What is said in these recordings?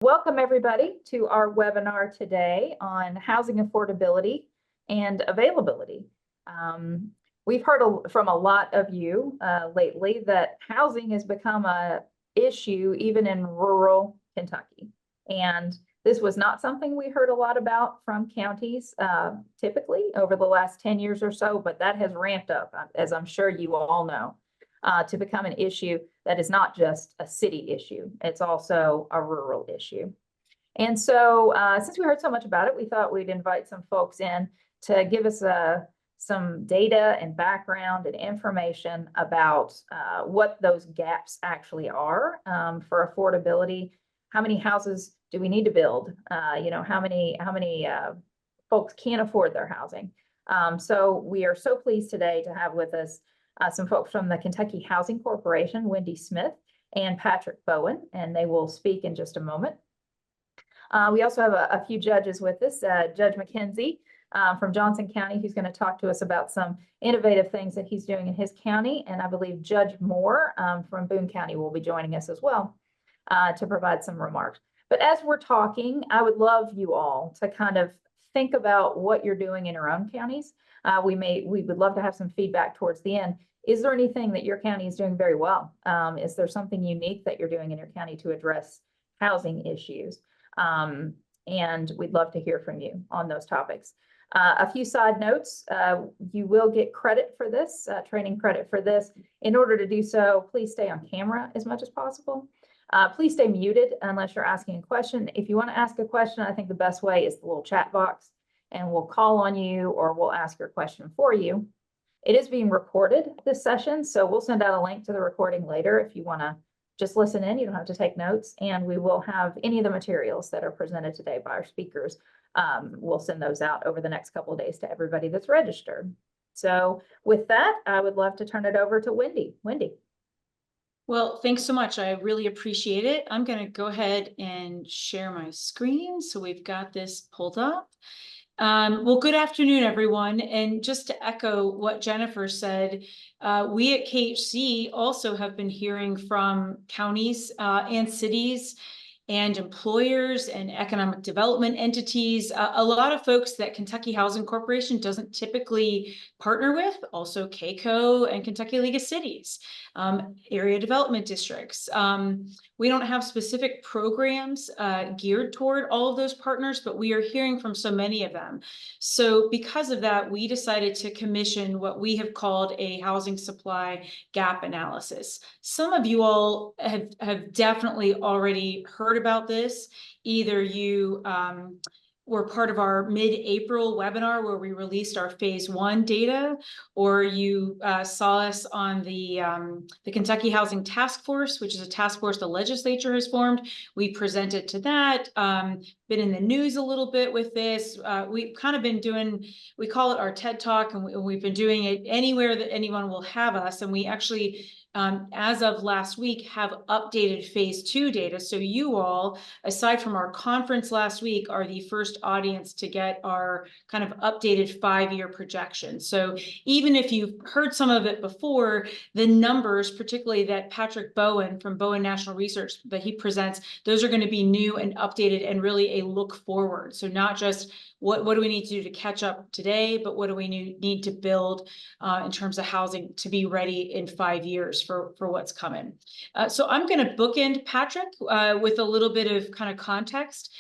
Welcome everybody to our webinar today on housing affordability and availability. We've heard from a lot of you lately that housing has become an issue even in rural Kentucky. And this was not something we heard a lot about from counties typically over the last 10 years or so, but that has ramped up, as I'm sure you all know, to become an issue that is not just a city issue, it's also a rural issue. And so since we heard so much about it, we thought we'd invite some folks in to give us some data and background and information about what those gaps actually are for affordability. How many houses do we need to build? How many folks can't afford their housing? So we are so pleased today to have with us some folks from the Kentucky Housing Corporation, Wendy Smith and Patrick Bowen, and they will speak in just a moment. We also have a few judges with us, Judge McKenzie from Johnson County, who's going to talk to us about some innovative things that he's doing in his county. And I believe Judge Moore from Boone County will be joining us as well to provide some remarks. But as we're talking, I would love you all to kind of think about what you're doing in your own counties. We would love to have some feedback towards the end. Is there anything that your county is doing very well? Is there something unique that you're doing in your county to address housing issues? And we'd love to hear from you on those topics. A few side notes, you will get credit for this, training credit for this. In order to do so, please stay on camera as much as possible. Please stay muted unless you're asking a question. If you want to ask a question, I think the best way is the little chat box, and we'll call on you or we'll ask your question for you. It is being recorded, this session, so we'll send out a link to the recording later if you want to just listen in. You don't have to take notes, and we will have any of the materials that are presented today by our speakers. We'll send those out over the next couple of days to everybody that's registered. So with that, I would love to turn it over to Wendy. Wendy. Well, thanks so much. I really appreciate it. I'm going to go ahead and share my screen. So we've got this pulled up. Well, good afternoon, everyone. And just to echo what Jennifer said, we at KACo also have been hearing from counties and cities and employers and economic development entities, a lot of folks that Kentucky Housing Corporation doesn't typically partner with, also KACo and Kentucky League of Cities, area development districts. We don't have specific programs geared toward all of those partners, but we are hearing from so many of them. So because of that, we decided to commission what we have called a housing supply gap analysis. Some of you all have definitely already heard about this. Either you were part of our mid-April webinar where we released our phase 1 data, or you saw us on the Kentucky Housing Task Force, which is a task force the legislature has formed. We presented to that, been in the news a little bit with this. We've kind of been doing, we call it our TED Talk, and we've been doing it anywhere that anyone will have us. And we actually, as of last week, have updated phase 2 data. So you all, aside from our conference last week, are the first audience to get our kind of updated 5-year projection. So even if you've heard some of it before, the numbers, particularly that Patrick Bowen from Bowen National Research that he presents, those are going to be new and updated and really a look forward. So not just what do we need to do to catch up today, but what do we need to build in terms of housing to be ready in 5 years for what's coming. So I'm going to bookend Patrick with a little bit of kind of context.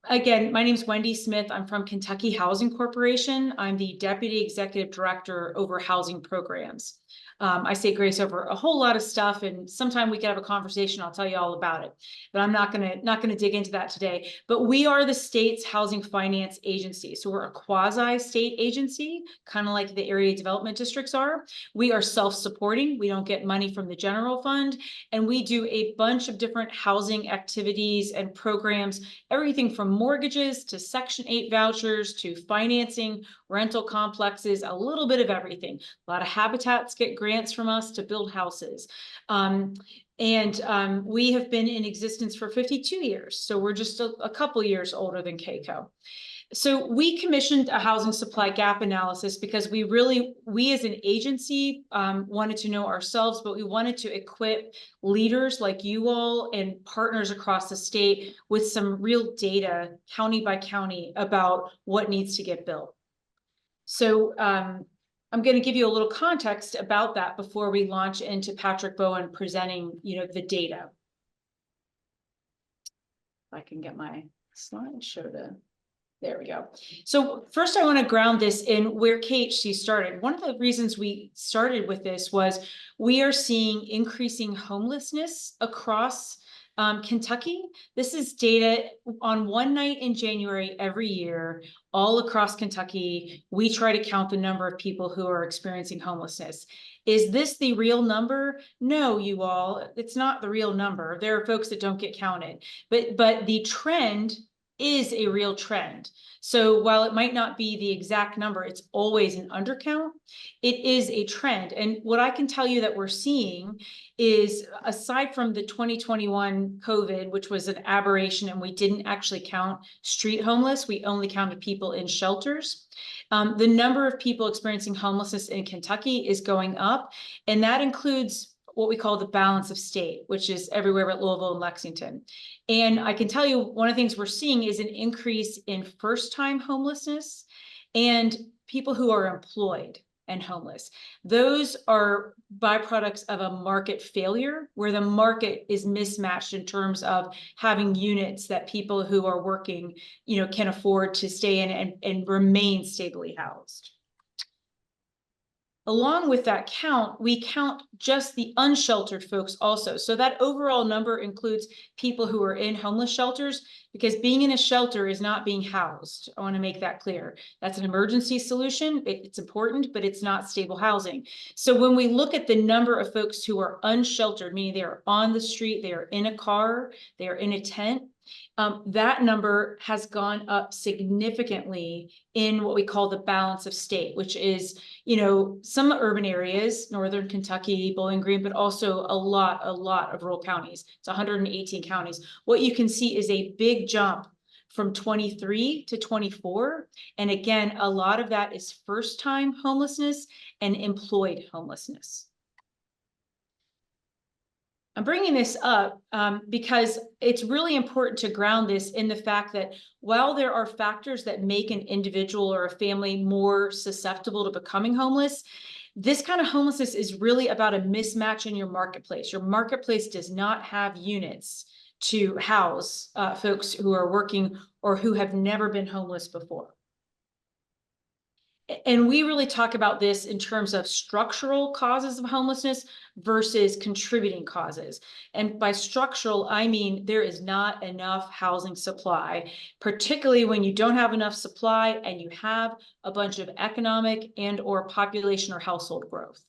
Again, my name is Wendy Smith. I'm from Kentucky Housing Corporation. I'm the Deputy Executive Director over housing programs. I say grace over a whole lot of stuff, and sometime we can have a conversation. I'll tell you all about it, but I'm not gonna dig into that today. But we are the state's housing finance agency, so we're a quasi-state agency, kind of like the area development districts are. We are self-supporting. We don't get money from the general fund, and we do a bunch of different housing activities and programs, everything from mortgages to Section 8 vouchers to financing, rental complexes, a little bit of everything. A lot of habitats get grants from us to build houses. We have been in existence for 52 years. So we're just a couple years older than KACo. So we commissioned a housing supply gap analysis because we as an agency wanted to know ourselves, but we wanted to equip leaders like you all and partners across the state with some real data, county by county, about what needs to get built. So I'm going to give you a little context about that before we launch into Patrick Bowen presenting, the data. If I can get my slideshow to. There we go. So first I want to ground this in where KHC started. One of the reasons we started with this was we are seeing increasing homelessness across Kentucky. This is data on one night in January every year, all across Kentucky. We try to count the number of people who are experiencing homelessness. Is this the real number? No, you all, it's not the real number. There are folks that don't get counted, but the trend is a real trend. So while it might not be the exact number, it's always an undercount. It is a trend. And what I can tell you that we're seeing is, aside from the 2021 COVID, which was an aberration, and we didn't actually count street homeless, we only counted people in shelters. The number of people experiencing homelessness in Kentucky is going up, and that includes what we call the balance of state, which is everywhere but Louisville and Lexington. And I can tell you, one of the things we're seeing is an increase in first-time homelessness and people who are employed and homeless. Those are byproducts of a market failure, where the market is mismatched in terms of having units that people who are working, can afford to stay in and remain stably housed. Along with that count, we count just the unsheltered folks also. So that overall number includes people who are in homeless shelters, because being in a shelter is not being housed. I want to make that clear. That's an emergency solution. It's important, but it's not stable housing. So when we look at the number of folks who are unsheltered, meaning they are on the street, they are in a car, they are in a tent, that number has gone up significantly in what we call the balance of state, which is, some urban areas, northern Kentucky, Bowling Green, but also a lot of rural counties. It's 118 counties. What you can see is a big jump from 23 to 24. And again, a lot of that is first-time homelessness and employed homelessness. I'm bringing this up because it's really important to ground this in the fact that while there are factors that make an individual or a family more susceptible to becoming homeless, this kind of homelessness is really about a mismatch in your marketplace. Your marketplace does not have units to house folks who are working or who have never been homeless before. And we really talk about this in terms of structural causes of homelessness versus contributing causes. And by structural, I mean there is not enough housing supply, particularly when you don't have enough supply and you have a bunch of economic and/or population or household growth.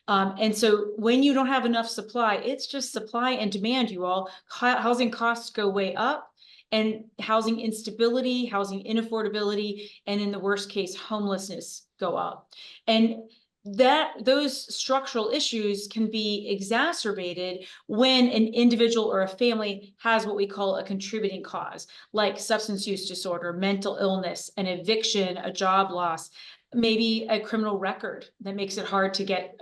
And so when you don't have enough supply, it's just supply and demand, you all. Housing costs go way up. And housing instability, housing inaffordability, and in the worst case, homelessness go up. And those structural issues can be exacerbated when an individual or a family has what we call a contributing cause, like substance use disorder, mental illness, an eviction, a job loss, maybe a criminal record that makes it hard to get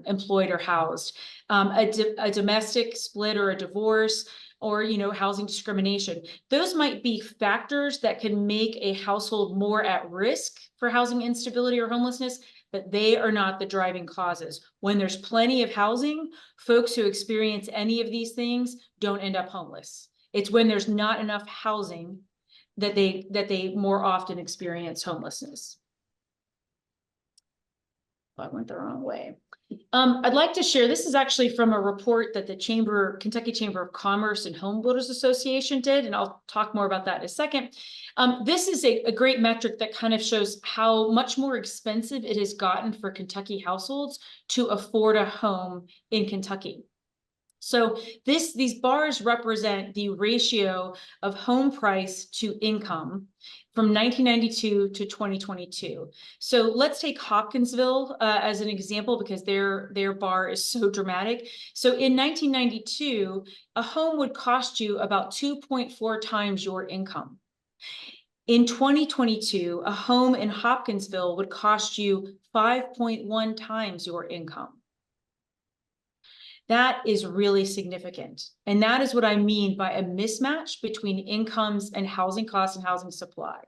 employed or housed, a domestic split or a divorce, or housing discrimination. Those might be factors that can make a household more at risk for housing instability or homelessness, but they are not the driving causes. When there's plenty of housing, folks who experience any of these things don't end up homeless. It's when there's not enough housing that they more often experience homelessness. I went the wrong way. I'd like to share, this is actually from a report that the Kentucky Chamber of Commerce and Home Builders Association did, and I'll talk more about that in a second. This is a great metric that kind of shows how much more expensive it has gotten for Kentucky households to afford a home in Kentucky. So these bars represent the ratio of home price to income from 1992 to 2022. So let's take Hopkinsville as an example, because their bar is so dramatic. So in 1992, a home would cost you about 2.4 times your income. In 2022, a home in Hopkinsville would cost you 5.1 times your income. That is really significant. And that is what I mean by a mismatch between incomes and housing costs and housing supply.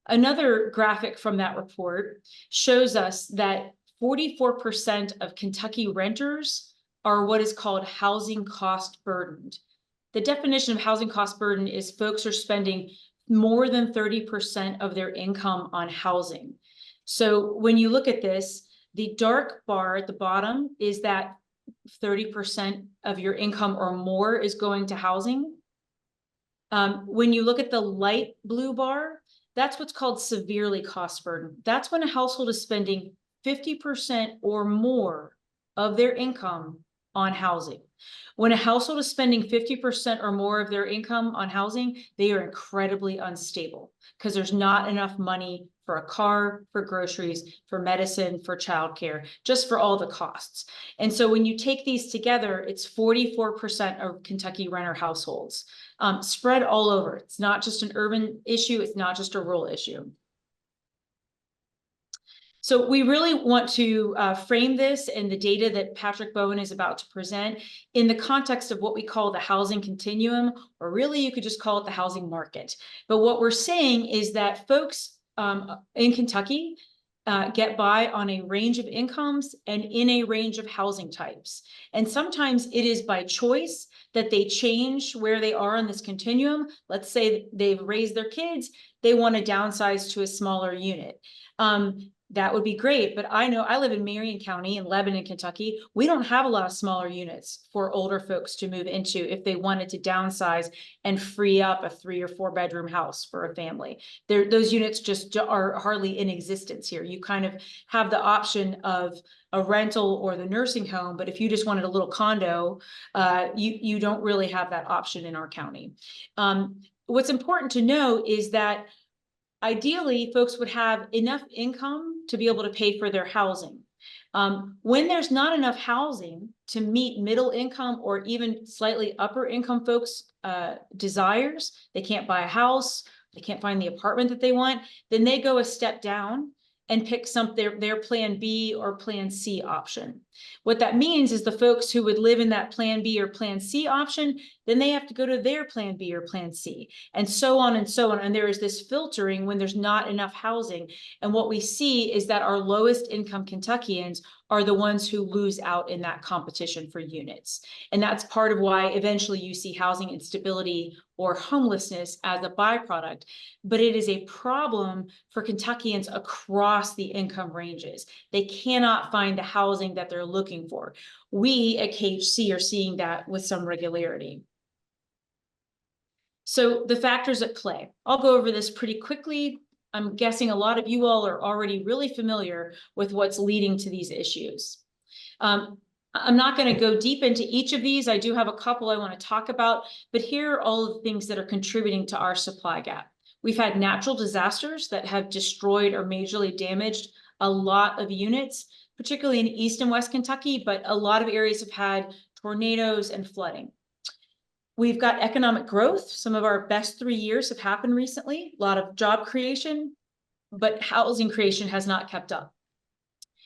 Another graphic from that report shows us that 44% of Kentucky renters are what is called housing cost burdened. The definition of housing cost burden is folks are spending more than 30% of their income on housing. So when you look at this, the dark bar at the bottom is that 30% of your income or more is going to housing. When you look at the light blue bar, that's what's called severely cost burden. That's when a household is spending 50% or more of their income on housing. When a household is spending 50% or more of their income on housing, they are incredibly unstable because there's not enough money for a car, for groceries, for medicine, for childcare, just for all the costs. And so when you take these together, it's 44% of Kentucky renter households, spread all over. It's not just an urban issue. It's not just a rural issue. So we really want to frame this and the data that Patrick Bowen is about to present in the context of what we call the housing continuum, or really you could just call it the housing market. But what we're saying is that folks in Kentucky get by on a range of incomes and in a range of housing types. And sometimes it is by choice that they change where they are on this continuum. Let's say they've raised their kids, they want to downsize to a smaller unit. That would be great, but I know I live in Marion County in Lebanon, Kentucky. We don't have a lot of smaller units for older folks to move into if they wanted to downsize and free up a 3 or 4 bedroom house for a family. Those units just are hardly in existence here. You kind of have the option of a rental or the nursing home, but if you just wanted a little condo, you don't really have that option in our county. What's important to know is that ideally, folks would have enough income to be able to pay for their housing. When there's not enough housing to meet middle income or even slightly upper income folks' desires, they can't buy a house, they can't find the apartment that they want, then they go a step down and pick their plan B or plan C option. What that means is the folks who would live in that plan B or plan C option, then they have to go to their plan B or plan C, and so on and so on. And there is this filtering when there's not enough housing. And what we see is that our lowest income Kentuckians are the ones who lose out in that competition for units. And that's part of why eventually you see housing instability or homelessness as a byproduct. But it is a problem for Kentuckians across the income ranges. They cannot find the housing that they're looking for. We at KHC are seeing that with some regularity. So the factors at play, I'll go over this pretty quickly. I'm guessing a lot of you all are already really familiar with what's leading to these issues. I'm not going to go deep into each of these. I do have a couple I want to talk about, but here are all of the things that are contributing to our supply gap. We've had natural disasters that have destroyed or majorly damaged a lot of units, particularly in East and West Kentucky, but a lot of areas have had tornadoes and flooding. We've got economic growth. Some of our best 3 years have happened recently, a lot of job creation, but housing creation has not kept up.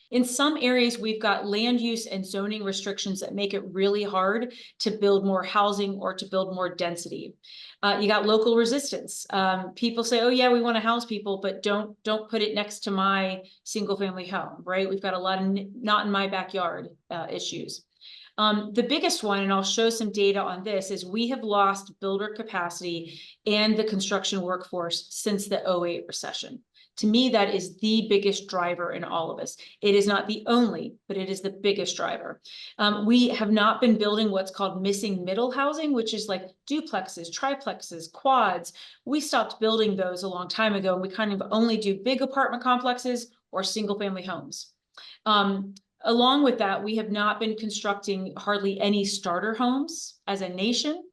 In some areas, we've got land use and zoning restrictions that make it really hard to build more housing or to build more density. You got local resistance. People say, oh yeah, we want to house people, but don't put it next to my single family home, right? We've got a lot of not in my backyard issues. The biggest one, and I'll show some data on this, is we have lost builder capacity and the construction workforce since the 2008 recession. To me, that is the biggest driver in all of this. It is not the only, but it is the biggest driver. We have not been building what's called missing middle housing, which is like duplexes, triplexes, quads. We stopped building those a long time ago, and we kind of only do big apartment complexes or single family homes. Along with that, we have not been constructing hardly any starter homes as a nation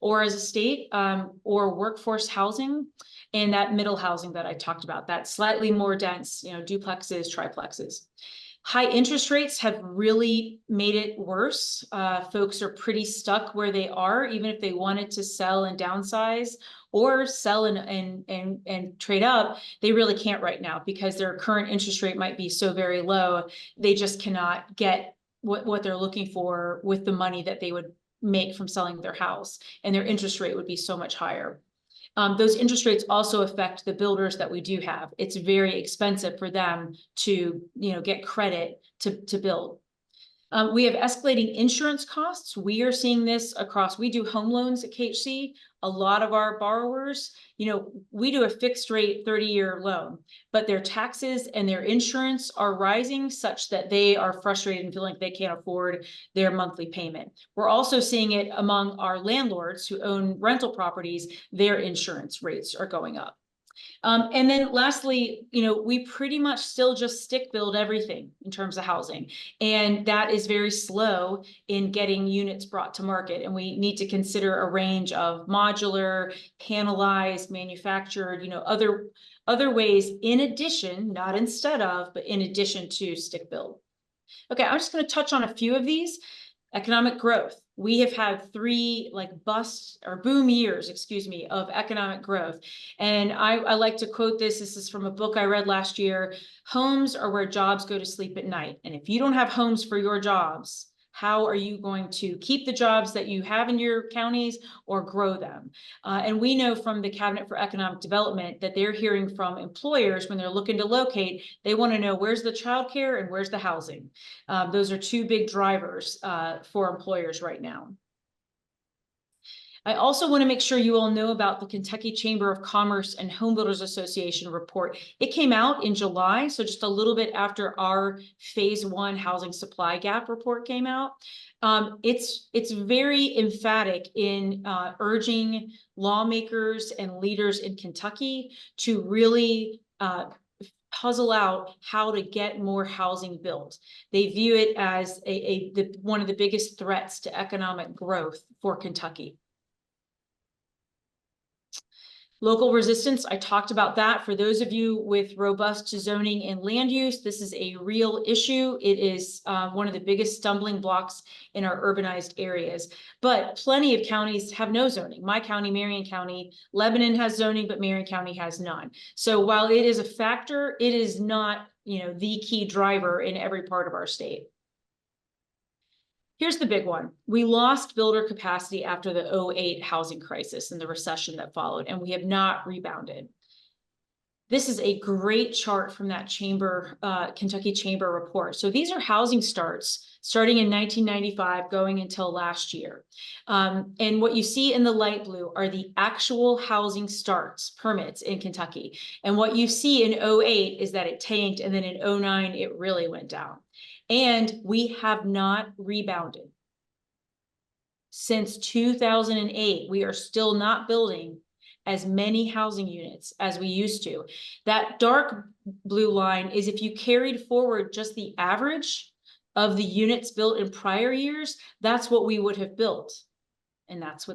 or as a state, or workforce housing, and that middle housing that I talked about, that slightly more dense, duplexes, triplexes. High interest rates have really made it worse. Folks are pretty stuck where they are, even if they wanted to sell and downsize or sell and trade up, they really can't right now because their current interest rate might be so very low. They just cannot get what they're looking for with the money that they would make from selling their house, and their interest rate would be so much higher. Those interest rates also affect the builders that we do have. It's very expensive for them to, get credit to build. We have escalating insurance costs. We are seeing this across, we do home loans at KACo. A lot of our borrowers, we do a fixed rate 30-year loan, but their taxes and their insurance are rising such that they are frustrated and feel like they can't afford their monthly payment. We're also seeing it among our landlords who own rental properties. Their insurance rates are going up. And then lastly, we pretty much still just stick build everything in terms of housing. And that is very slow in getting units brought to market. And we need to consider a range of modular, panelized, manufactured, other ways in addition, not instead of, but in addition to stick build. Okay, I'm just going to touch on a few of these. Economic growth. We have had 3 bust or boom years, of economic growth. And I like to quote this. This is from a book I read last year. Homes are where jobs go to sleep at night. And if you don't have homes for your jobs, how are you going to keep the jobs that you have in your counties or grow them? And we know from the Cabinet for Economic Development that they're hearing from employers when they're looking to locate, they want to know where's the childcare and where's the housing. Those are 2 big drivers for employers right now. I also want to make sure you all know about the Kentucky Chamber of Commerce and Home Builders Association report. It came out in July, so just a little bit after our phase 1 housing supply gap report came out. It's very emphatic in urging lawmakers and leaders in Kentucky to really puzzle out how to get more housing built. They view it as one of the biggest threats to economic growth for Kentucky. Local resistance, I talked about that. For those of you with robust zoning and land use, this is a real issue. It is one of the biggest stumbling blocks in our urbanized areas. But plenty of counties have no zoning. My county, Marion County, Lebanon has zoning, but Marion County has none. So while it is a factor, it is not, the key driver in every part of our state. Here's the big one. We lost builder capacity after the 2008 housing crisis and the recession that followed, and we have not rebounded. This is a great chart from that Kentucky Chamber report. So these are housing starts starting in 1995, going until last year. And what you see in the light blue are the actual housing starts permits in Kentucky. And what you see in 2008 is that it tanked, and then in 2009, it really went down. And we have not rebounded. Since 2008, we are still not building as many housing units as we used to. That dark blue line is if you carried forward just the average of the units built in prior years, that's what we would have built. And that's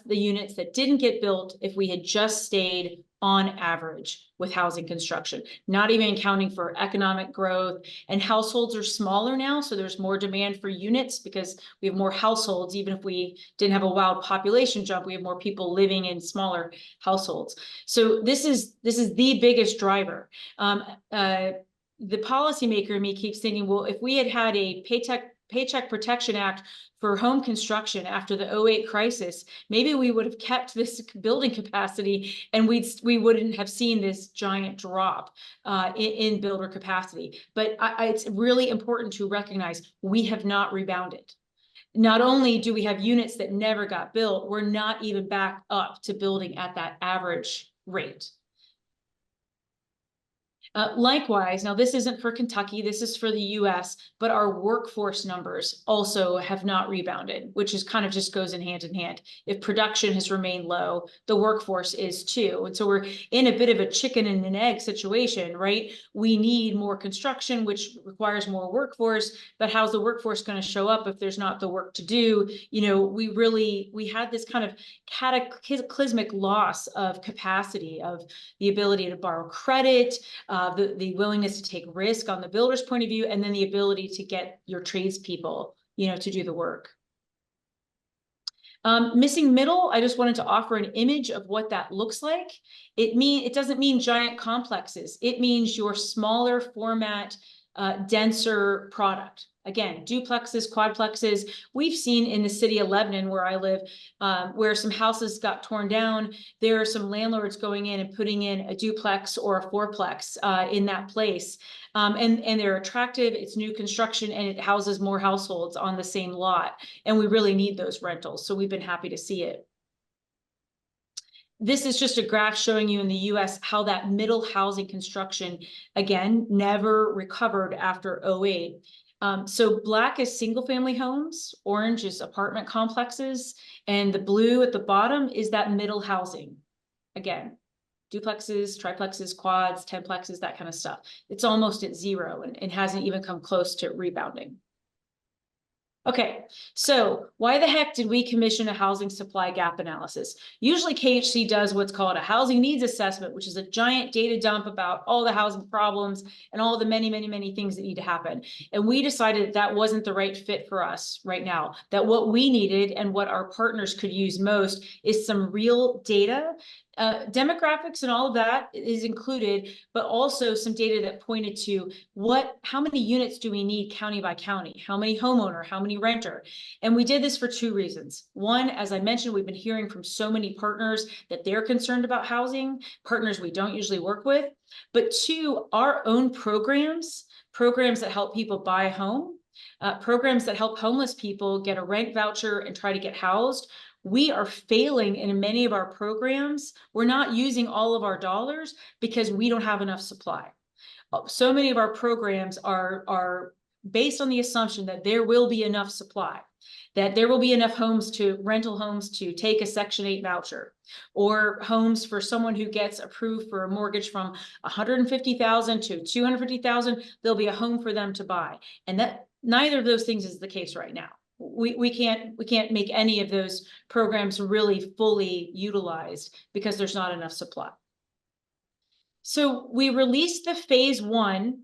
the units that didn't get built if we had just stayed on average with housing construction, not even accounting for economic growth. And households are smaller now, so there's more demand for units because we have more households. Even if we didn't have a wild population jump, we have more people living in smaller households. So this is the biggest driver. The policymaker in me keeps thinking, well, if we had had a Paycheck Protection Act for home construction after the 2008 crisis, maybe we would have kept this building capacity and we wouldn't have seen this giant drop in builder capacity. But it's really important to recognize we have not rebounded. Not only do we have units that never got built, we're not even back up to building at that average rate. Likewise, now this isn't for Kentucky, this is for the US, but our workforce numbers also have not rebounded, which is kind of just goes in hand. If production has remained low, the workforce is too. And so we're in a bit of a chicken and an egg situation, right? We need more construction, which requires more workforce, but how's the workforce going to show up if there's not the work to do? We had this kind of cataclysmic loss of capacity, of the ability to borrow credit, the willingness to take risk on the builder's point of view, and then the ability to get your tradespeople, to do the work. Missing middle, I just wanted to offer an image of what that looks like. It doesn't mean giant complexes. It means your smaller format, denser product. Again, duplexes, quadplexes. We've seen in the city of Lebanon, where I live, where some houses got torn down. There are some landlords going in and putting in a duplex or a fourplex in that place. And they're attractive, it's new construction, and it houses more households on the same lot. And we really need those rentals, so we've been happy to see it. This is just a graph showing you in the US how that middle housing construction, again, never recovered after 08. So black is single family homes, orange is apartment complexes, and the blue at the bottom is that middle housing. Again, duplexes, triplexes, quads, tenplexes, that kind of stuff. It's almost at zero and hasn't even come close to rebounding. Okay, so why the heck did we commission a housing supply gap analysis? Usually KHC does what's called a housing needs assessment, which is a giant data dump about all the housing problems and all the many, many, many things that need to happen. And we decided that wasn't the right fit for us right now, that what we needed and what our partners could use most is some real data. Demographics and all of that is included, but also some data that pointed to how many units do we need county by county? How many homeowner, how many renter? And we did this for two reasons. One, as I mentioned, we've been hearing from so many partners that they're concerned about housing, partners we don't usually work with. But two, our own programs that help people buy a home, programs that help homeless people get a rent voucher and try to get housed. We are failing in many of our programs. We're not using all of our dollars because we don't have enough supply. So many of our programs are based on the assumption that there will be enough supply, that there will be enough rental homes to take a Section 8 voucher, or homes for someone who gets approved for a mortgage from $150,000 to $250,000, there'll be a home for them to buy. And that neither of those things is the case right now. We can't make any of those programs really fully utilized because there's not enough supply. So we released the phase 1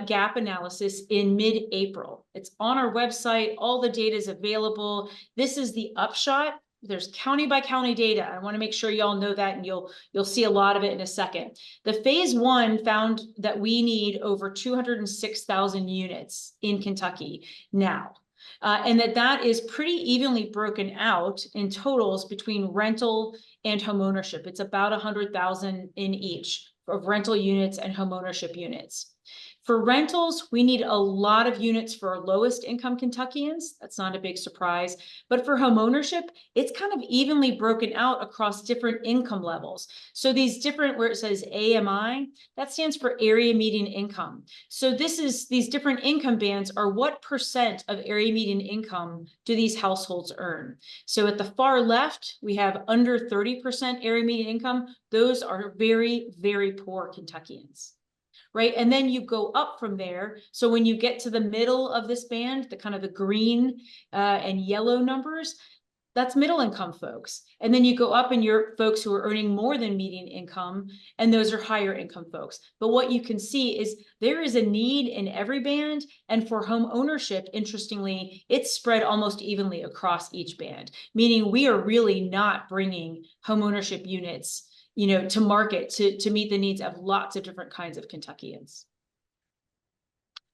gap analysis in mid-April. It's on our website. All the data is available. This is the upshot. There's county by county data. I want to make sure y'all know that, and you'll see a lot of it in a second. The phase 1 found that we need over 206,000 units in Kentucky now. And that is pretty evenly broken out in totals between rental and homeownership. It's about 100,000 in each of rental units and homeownership units. For rentals, we need a lot of units for our lowest income Kentuckians. That's not a big surprise. But for homeownership, it's kind of evenly broken out across different income levels. So these different, where it says AMI, that stands for area median income. So these different income bands are what percent of area median income do these households earn. So at the far left, we have under 30% area median income. Those are very, very poor Kentuckians. Right? And then you go up from there. So when you get to the middle of this band, the kind of the green and yellow numbers, that's middle income folks. And then you go up and you're folks who are earning more than median income, and those are higher income folks. But what you can see is there is a need in every band. And for home ownership, interestingly, it's spread almost evenly across each band, meaning we are really not bringing home ownership units to market to meet the needs of lots of different kinds of Kentuckians.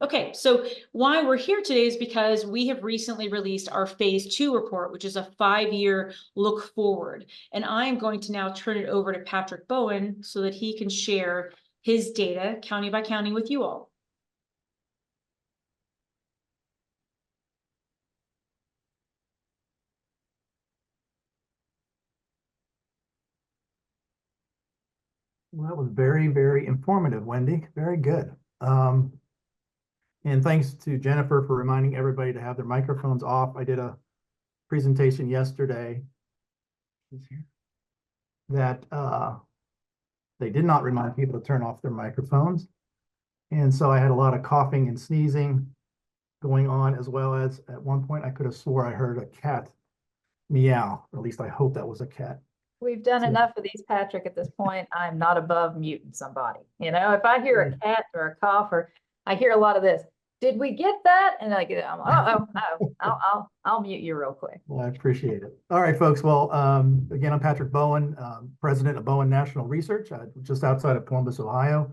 Okay, so why we're here today is because we have recently released our phase 2 report, which is a 5-year look forward. And I am going to now turn it over to Patrick Bowen so that he can share his data county by county with you all. Well, that was very, very informative, Wendy. Very good. And thanks to Jennifer for reminding everybody to have their microphones off. I did a presentation yesterday that they did not remind people to turn off their microphones. And so I had a lot of coughing and sneezing going on, as well as at one point I could have swore I heard a cat meow, or at least I hope that was a cat. We've done So- enough of these, Patrick, at this point. I'm not above muting somebody. You know, if I hear a cat or a cough, or I hear a lot of this, did we get that? And I get, I'll mute you real quick. Well, I appreciate it. All right, folks. Well, again, I'm Patrick Bowen, president of Bowen National Research, just outside of Columbus, Ohio.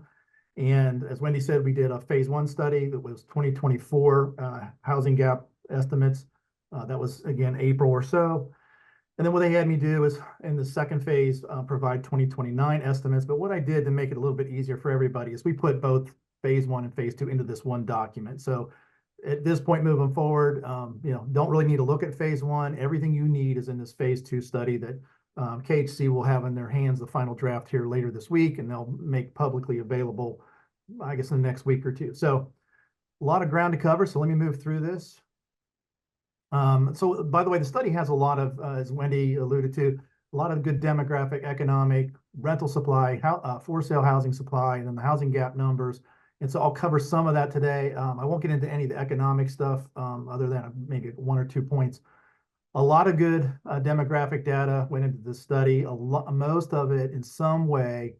And as Wendy said, we did a phase 1 study that was 2024 housing gap estimates. That was, again, April or so. And then what they had me do is in the second phase, provide 2029 estimates. But what I did to make it a little bit easier for everybody is we put both phase 1 and phase 2 into this one document. So at this point moving forward, don't really need to look at phase 1. Everything you need is in this phase 2 study that KACo will have in their hands the final draft here later this week, and they'll make publicly available, I guess, in the next week or two. So a lot of ground to cover. So let me move through this. So by the way, the study has a lot of, as Wendy alluded to, a lot of good demographic, economic, rental supply, for sale housing supply, and then the housing gap numbers. And so I'll cover some of that today. I won't get into any of the economic stuff other than maybe 1 or 2 points. A lot of good demographic data went into the study. Most of it in some way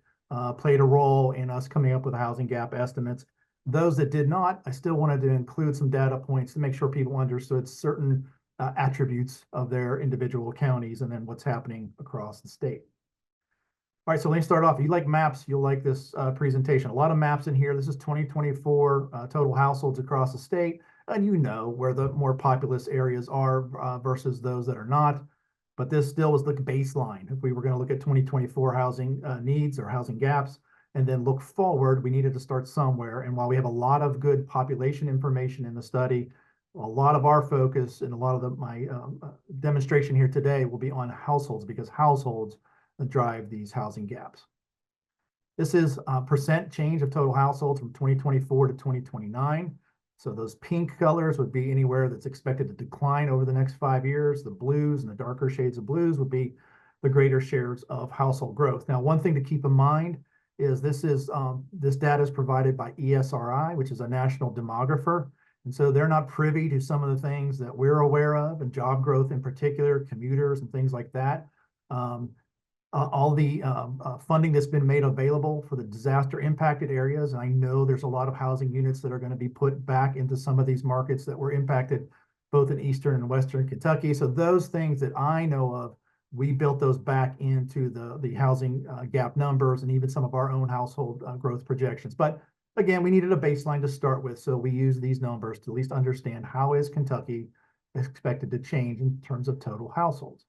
played a role in us coming up with housing gap estimates. Those that did not, I still wanted to include some data points to make sure people understood certain attributes of their individual counties and then what's happening across the state. All right, so let me start off. If you like maps, you'll like this presentation. A lot of maps in here. This is 2024 total households across the state, and you know where the more populous areas are versus those that are not. But this still was the baseline. If we were going to look at 2024 housing needs or housing gaps, and then look forward, we needed to start somewhere. And while we have a lot of good population information in the study, a lot of our focus and a lot of my demonstration here today will be on households, because households drive these housing gaps. This is percent change of total households from 2024 to 2029. So those pink colors would be anywhere that's expected to decline over the next 5 years. The blues and the darker shades of blues would be the greater shares of household growth. Now, one thing to keep in mind is this data is provided by ESRI, which is a national demographer. And so they're not privy to some of the things that we're aware of, and job growth in particular, commuters and things like that. All the funding that's been made available for the disaster impacted areas. And I know there's a lot of housing units that are going to be put back into some of these markets that were impacted both in Eastern and Western Kentucky. So those things that I know of, we built those back into the housing gap numbers and even some of our own household growth projections. But again, we needed a baseline to start with. So we use these numbers to at least understand how is Kentucky expected to change in terms of total households.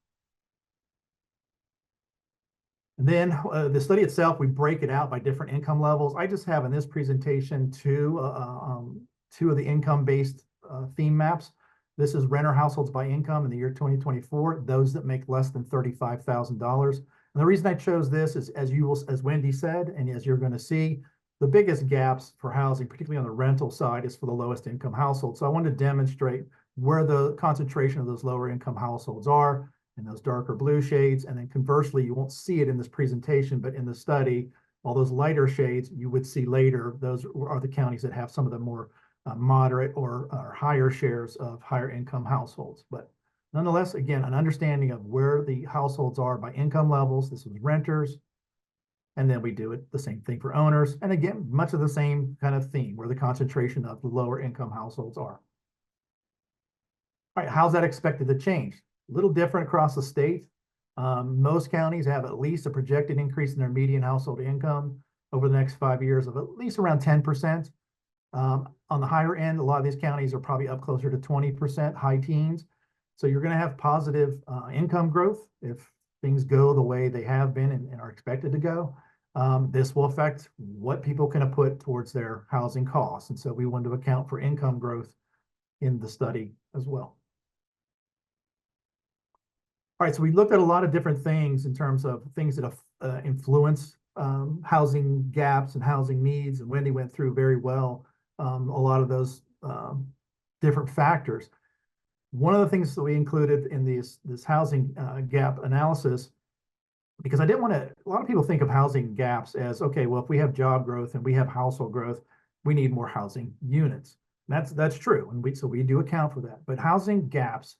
And then the study itself, we break it out by different income levels. I just have in this presentation two of the income-based theme maps. This is renter households by income in the year 2024, those that make less than $35,000. And the reason I chose this is, as Wendy said, and as you're going to see, the biggest gaps for housing, particularly on the rental side, is for the lowest income households. So I wanted to demonstrate where the concentration of those lower income households are in those darker blue shades. And then conversely, you won't see it in this presentation, but in the study, all those lighter shades you would see later, those are the counties that have some of the more moderate or higher shares of higher income households. But nonetheless, again, an understanding of where the households are by income levels. This is renters. And then we do it the same thing for owners. And again, much of the same kind of theme where the concentration of the lower income households are. All right, how's that expected to change? A little different across the state. Most counties have at least a projected increase in their median household income over the next 5 years of at least around 10%. On the higher end, a lot of these counties are probably up closer to 20%, high teens. So you're going to have positive income growth if things go the way they have been and are expected to go. This will affect what people can put towards their housing costs. And so we want to account for income growth in the study as well. All right, so we looked at a lot of different things in terms of things that influence housing gaps and housing needs. And Wendy went through very well a lot of those different factors. One of the things that we included in this housing gap analysis, because I didn't want to, a lot of people think of housing gaps as, okay, well, if we have job growth and we have household growth, we need more housing units. That's true. And so we do account for that. But housing gaps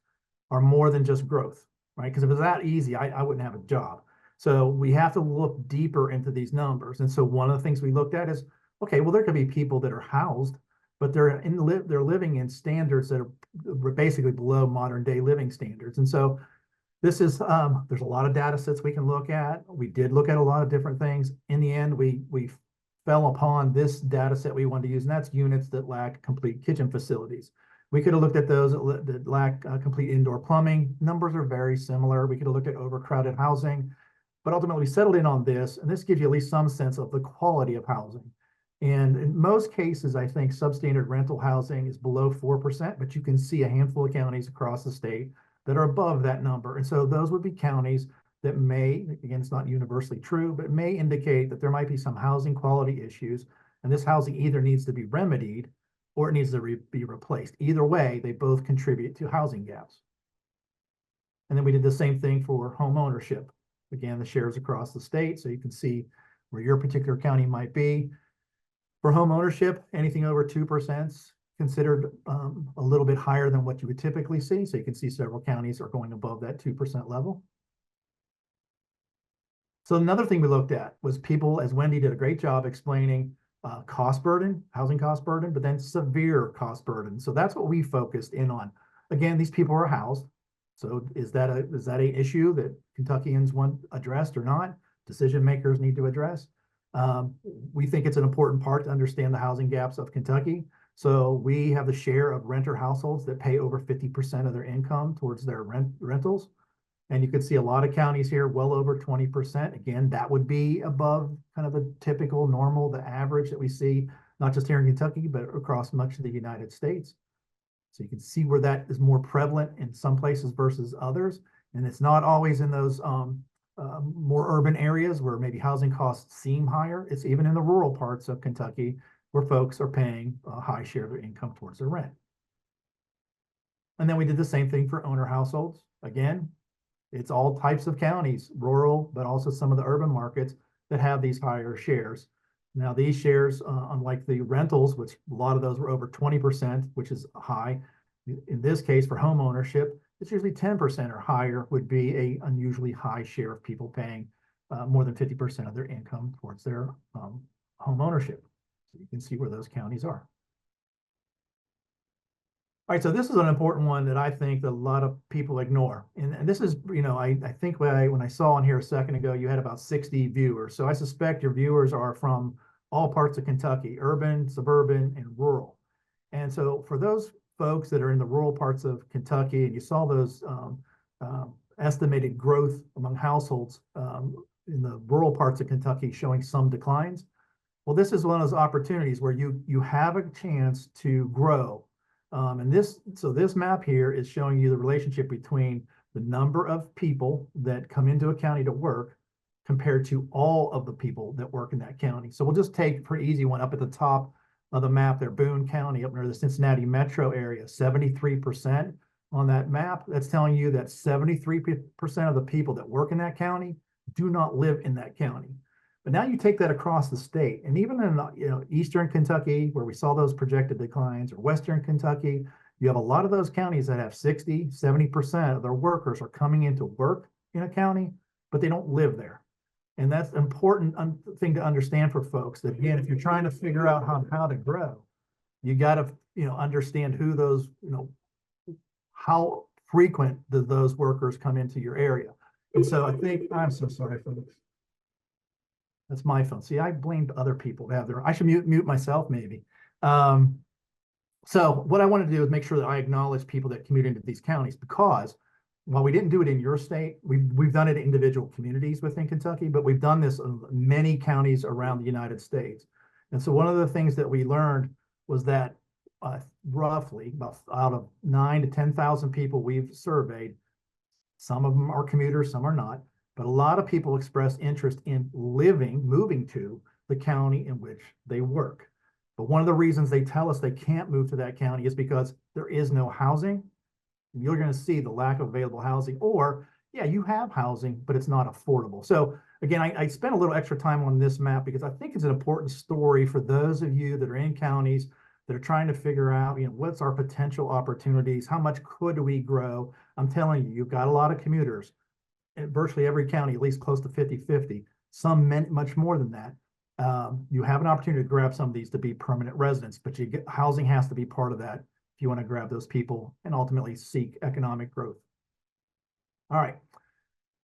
are more than just growth, right? Because if it was that easy, I wouldn't have a job. So we have to look deeper into these numbers. And so one of the things we looked at is, okay, well, there could be people that are housed, but they're living in standards that are basically below modern day living standards. And so this is, there's a lot of data sets we can look at. We did look at a lot of different things. In the end, we fell upon this data set we wanted to use, and that's units that lack complete kitchen facilities. We could have looked at those that lack complete indoor plumbing. Numbers are very similar. We could have looked at overcrowded housing, but ultimately we settled in on this, and this gives you at least some sense of the quality of housing. And in most cases, I think substandard rental housing is below 4%, but you can see a handful of counties across the state that are above that number. And so those would be counties that may, again, it's not universally true, but may indicate that there might be some housing quality issues. And this housing either needs to be remedied or it needs to be replaced. Either way, they both contribute to housing gaps. And then we did the same thing for home ownership. Again, the shares across the state, so you can see where your particular county might be. For home ownership, anything over 2% is considered a little bit higher than what you would typically see. So you can see several counties are going above that 2% level. So another thing we looked at was people, as Wendy did a great job explaining, cost burden, housing cost burden, but then severe cost burden. So that's what we focused in on. Again, these people are housed. So is that an issue that Kentuckians want addressed or not? Decision makers need to address. We think it's an important part to understand the housing gaps of Kentucky. So we have the share of renter households that pay over 50% of their income towards their rentals. And you can see a lot of counties here, well over 20%. Again, that would be above kind of the typical normal, the average that we see, not just here in Kentucky, but across much of the United States. So you can see where that is more prevalent in some places versus others. And it's not always in those more urban areas where maybe housing costs seem higher. It's even in the rural parts of Kentucky where folks are paying a high share of their income towards their rent. And then we did the same thing for owner households. Again, it's all types of counties, rural, but also some of the urban markets that have these higher shares. Now these shares, unlike the rentals, which a lot of those were over 20%, which is high. In this case, for home ownership, it's usually 10% or higher would be a unusually high share of people paying more than 50% of their income towards their home ownership. So you can see where those counties are. All right, so this is an important one that I think that a lot of people ignore. And this is, you know, I think when I saw on here a second ago, you had about 60 viewers. So I suspect your viewers are from all parts of Kentucky, urban, suburban, and rural. And so for those folks that are in the rural parts of Kentucky, and you saw those estimated growth among households in the rural parts of Kentucky showing some declines. Well, this is one of those opportunities where you have a chance to grow. And this map here is showing you the relationship between the number of people that come into a county to work compared to all of the people that work in that county. So we'll just take a pretty easy one up at the top of the map there, Boone County, up near the Cincinnati metro area, 73% on that map. That's telling you that 73% of the people that work in that county do not live in that county. But now you take that across the state, and even in eastern Kentucky, where we saw those projected declines, or western Kentucky, you have a lot of those counties that have 60, 70% of their workers are coming into work in a county, but they don't live there. And that's an important thing to understand for folks, that again, if you're trying to figure out how to grow, you got to understand who those, how frequent do those workers come into your area. And so I think, I'm so sorry, folks. That's my phone. See, I blamed other people to have I should mute myself maybe. So what I wanted to do is make sure that I acknowledge people that commute into these counties, because while we didn't do it in your state, we've done it in individual communities within Kentucky, but we've done this in many counties around the United States. And so one of the things that we learned was that roughly about out of 9,000 to 10,000 people we've surveyed, some of them are commuters, some are not, but a lot of people express interest in moving to the county in which they work. But one of the reasons they tell us they can't move to that county is because there is no housing. You're going to see the lack of available housing, or yeah, you have housing, but it's not affordable. So again, I spent a little extra time on this map because I think it's an important story for those of you that are in counties that are trying to figure out, what's our potential opportunities? How much could we grow? I'm telling you, you've got a lot of commuters. in virtually every county, at least close to 50-50, some meant much more than that. You have an opportunity to grab some of these to be permanent residents, but housing has to be part of that if you want to grab those people and ultimately seek economic growth. All right.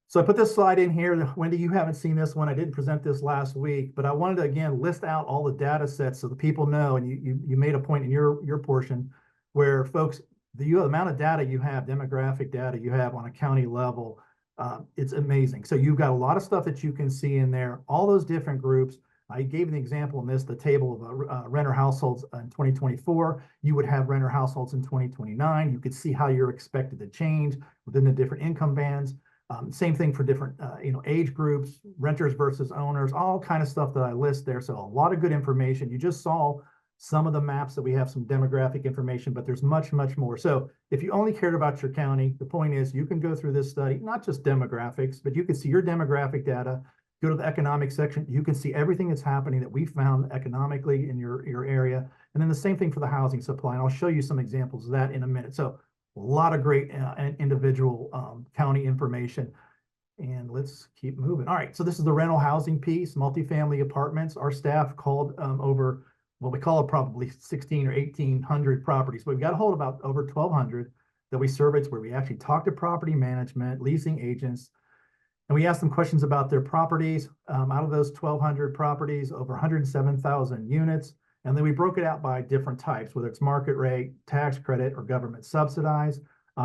So I put this slide in here. Wendy, you haven't seen this one. I didn't present this last week, but I wanted to, again, list out all the data sets so the people know, and you made a point in your portion where folks, the amount of data you have, demographic data you have on a county level, it's amazing. So you've got a lot of stuff that you can see in there, all those different groups. I gave an example in this, the table of renter households in 2024. You would have renter households in 2029. You could see how you're expected to change within the different income bands. Same thing for different age groups, renters versus owners, all kind of stuff that I list there. So a lot of good information. You just saw some of the maps that we have some demographic information, but there's much, much more. So if you only cared about your county, the point is you can go through this study, not just demographics, but you can see your demographic data, go to the economic section. You can see everything that's happening that we found economically in your area. And then the same thing for the housing supply. And I'll show you some examples of that in a minute. So a lot of great individual county information. And let's keep moving. All right, so this is the rental housing piece, multifamily apartments. Our staff called over, well, we call it probably 16 or 1,800 properties, but we've got a hold about over 1,200 that we surveyed where we actually talked to property management, leasing agents, and we asked them questions about their properties. Out of those 1,200 properties, over 107,000 units. And then we broke it out by different types, whether it's market rate, tax credit, or government subsidized,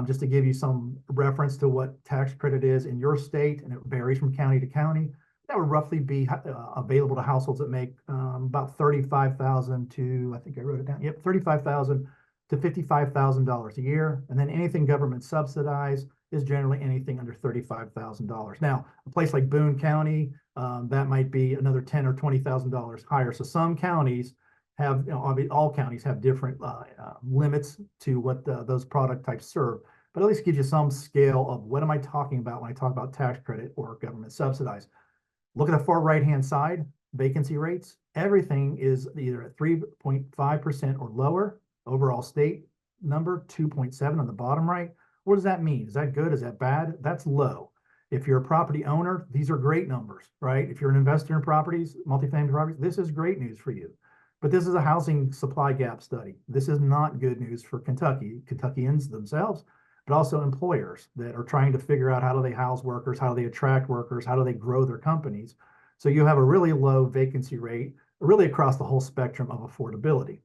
just to give you some reference to what tax credit is in your state, and it varies from county to county. That would roughly be available to households that make about $35,000 to, I think I wrote it down, yep, $35,000 to $55,000 a year. And then anything government subsidized is generally anything under $35,000. Now, a place like Boone County, that might be another $10,000 or $20,000 higher. So some counties have, all counties have different limits to what those product types serve, but at least gives you some scale of what am I talking about when I talk about tax credit or government subsidized. Look at the far right-hand side, vacancy rates. Everything is either at 3.5% or lower. Overall state number, 2.7 on the bottom right. What does that mean? Is that good? Is that bad? That's low. If you're a property owner, these are great numbers, right? If you're an investor in properties, multifamily properties, this is great news for you. But this is a housing supply gap study. This is not good news for Kentuckians themselves, but also employers that are trying to figure out how do they house workers, how do they attract workers, how do they grow their companies. So you have a really low vacancy rate, really across the whole spectrum of affordability.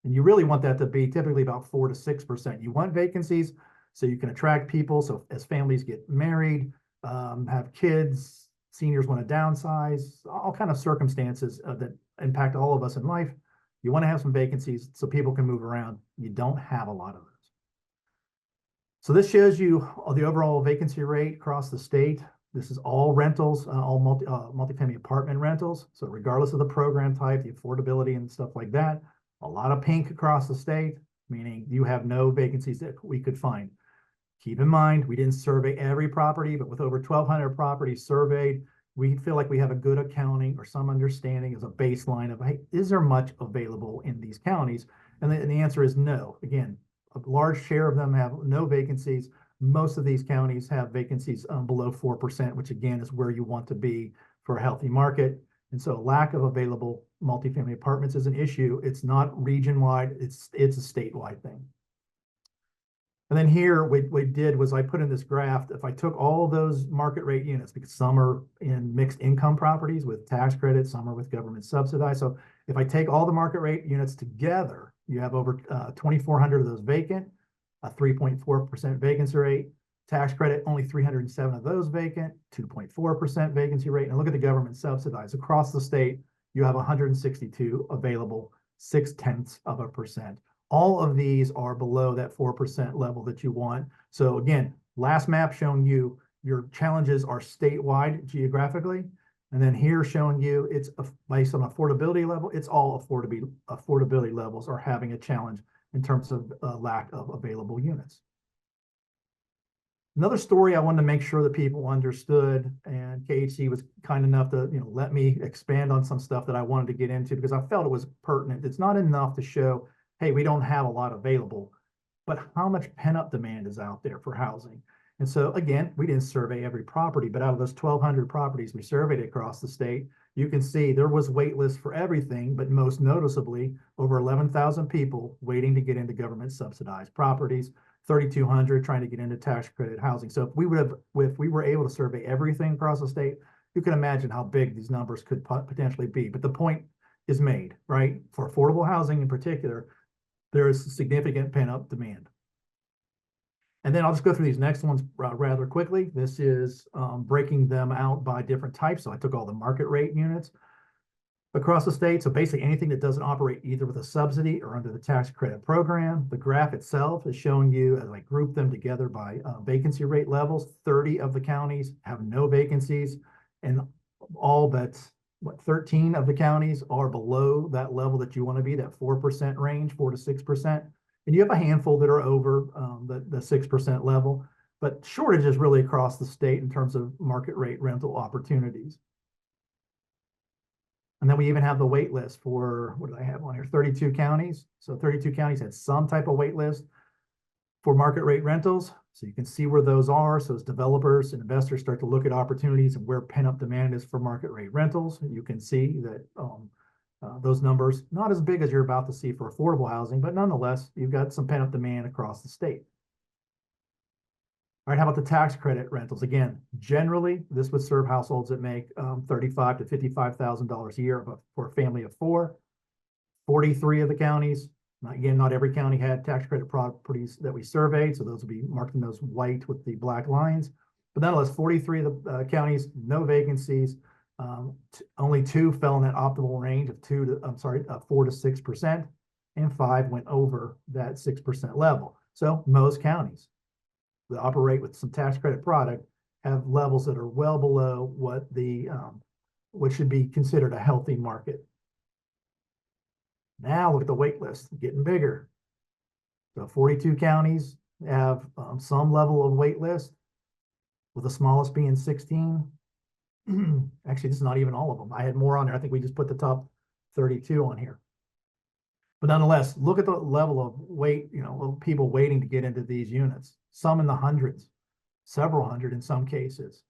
And you really want that to be typically about 4 to 6%. You want vacancies so you can attract people. So as families get married, have kids, seniors want to downsize, all kind of circumstances that impact all of us in life. You want to have some vacancies so people can move around. You don't have a lot of those. So this shows you the overall vacancy rate across the state. This is all rentals, all multifamily apartment rentals. So regardless of the program type, the affordability and stuff like that, a lot of pink across the state, meaning you have no vacancies that we could find. Keep in mind, we didn't survey every property, but with over 1,200 properties surveyed, we feel like we have a good accounting or some understanding as a baseline of, hey, is there much available in these counties? And the answer is no. Again, a large share of them have no vacancies. Most of these counties have vacancies below 4%, which again is where you want to be for a healthy market. And so lack of available multifamily apartments is an issue. It's not region-wide, it's a statewide thing. And then here, what we did was I put in this graph, if I took all those market rate units, because some are in mixed income properties with tax credits, some are with government subsidized. So if I take all the market rate units together, you have over 2,400 of those vacant, a 3.4% vacancy rate, tax credit, only 307 of those vacant, 2.4% vacancy rate. And look at the government subsidized. Across the state, you have 162 available, 0.6%. All of these are below that 4% level that you want. So again, last map showing you your challenges are statewide geographically. And then here showing you it's based on affordability level. It's all affordability levels are having a challenge in terms of lack of available units. Another story I wanted to make sure that people understood, and KACo was kind enough to let me expand on some stuff that I wanted to get into because I felt it was pertinent. It's not enough to show, hey, we don't have a lot available, but how much pent-up demand is out there for housing? And so again, we didn't survey every property, but out of those 1,200 properties we surveyed across the state, you can see there was wait lists for everything, but most noticeably over 11,000 people waiting to get into government subsidized properties, 3,200 trying to get into tax credit housing. So if we were able to survey everything across the state, you can imagine how big these numbers could potentially be. But the point is made, right? For affordable housing in particular, there is significant pent-up demand. And then I'll just go through these next ones rather quickly. This is breaking them out by different types. So I took all the market rate units across the state. So basically anything that doesn't operate either with a subsidy or under the tax credit program. The graph itself is showing you, as I group them together by vacancy rate levels, 30 of the counties have no vacancies, and all but 13 of the counties are below that level that you want to be, that 4% range, 4 to 6%. And you have a handful that are over the 6% level, but shortages really across the state in terms of market rate rental opportunities. And then we even have the wait list for, what did I have on here? 32 counties. So 32 counties had some type of wait list for market rate rentals. So you can see where those are. So as developers and investors start to look at opportunities and where pent-up demand is for market rate rentals, you can see that those numbers, not as big as you're about to see for affordable housing, but nonetheless, you've got some pent-up demand across the state. All right, how about the tax credit rentals? Again, generally, this would serve households that make $35,000 to $55,000 a year for a family of 4. 43 of the counties, again, not every county had tax credit properties that we surveyed, so those will be marked in those white with the black lines. But nonetheless, 43 of the counties, no vacancies. Only 2 fell in that optimal range of 4 to 6%, and 5 went over that 6% level. So most counties that operate with some tax credit product have levels that are well below what the what should be considered a healthy market. Now look at the wait list, getting bigger. So 42 counties have some level of wait list, with the smallest being 16. Actually, this is not even all of them. I had more on there. I think we just put the top 32 on here. But nonetheless, look at the level of wait, of people waiting to get into these units. Some in the hundreds, several hundred in some cases.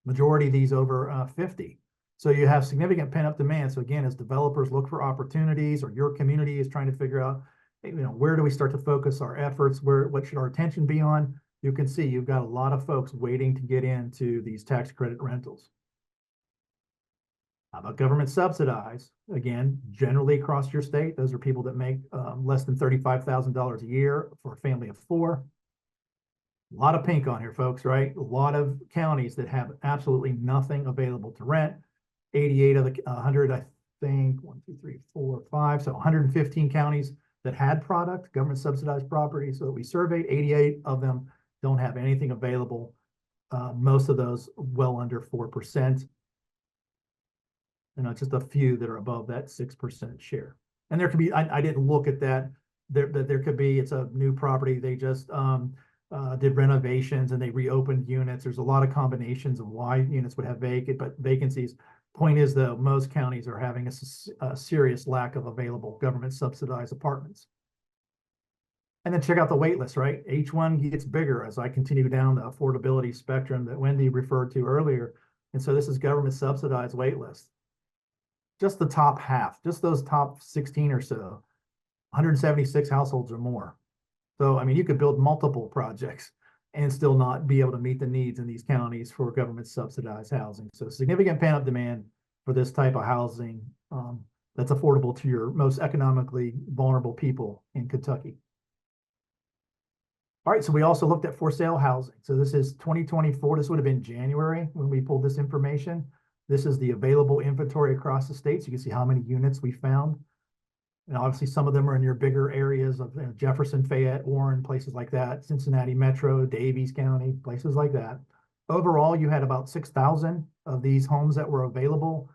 Majority of these over 50. So you have significant pent-up demand. So again, as developers look for opportunities, or your community is trying to figure out, where do we start to focus our efforts? What should our attention be on? You can see you've got a lot of folks waiting to get into these tax credit rentals. How about government subsidized? Again, generally across your state, those are people that make less than $35,000 a year for a family of 4. A lot of pink on here, folks, right? A lot of counties that have absolutely nothing available to rent. 88 of the 100, I think, 1, 2, 3, 4, 5. So 115 counties that had product, government subsidized property. So we surveyed 88 of them don't have anything available. Most of those well under 4%. And just a few that are above that 6% share. And there could be, I didn't look at that. There could be, it's a new property. They just did renovations and they reopened units. There's a lot of combinations of why units would have vacancies. Point is, though, most counties are having a serious lack of available government subsidized apartments. And then check out the wait list, right? Each one gets bigger as I continue down the affordability spectrum that Wendy referred to earlier. And so this is government subsidized wait list. Just the top half, just those top 16 or so, 176 households or more. So, I mean, you could build multiple projects and still not be able to meet the needs in these counties for government subsidized housing. So significant pent-up demand for this type of housing that's affordable to your most economically vulnerable people in Kentucky. All right, so we also looked at for sale housing. So this is 2024. This would have been January when we pulled this information. This is the available inventory across the state. So you can see how many units we found. And obviously some of them are in your bigger areas of Jefferson, Fayette, Warren, places like that, Cincinnati Metro, Davies County, places like that. Overall, you had about 6,000 of these homes that were available.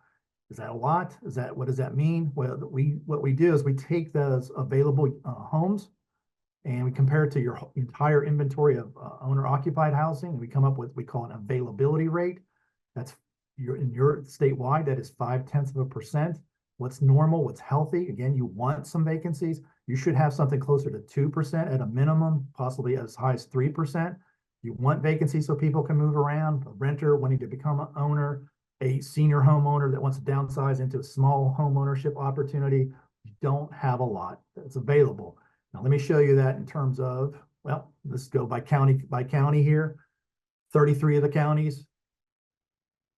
Is that a lot? What does that mean? Well, what we do is we take those available homes and we compare it to your entire inventory of owner-occupied housing. And we come up with, we call an availability rate. That's in your statewide, that is 0.5%. What's normal, what's healthy? Again, you want some vacancies. You should have something closer to 2% at a minimum, possibly as high as 3%. You want vacancy so people can move around, a renter wanting to become an owner, a senior homeowner that wants to downsize into a small home ownership opportunity. You don't have a lot that's available. Now, let me show you that in terms of, well, let's go by county here. 33 of the counties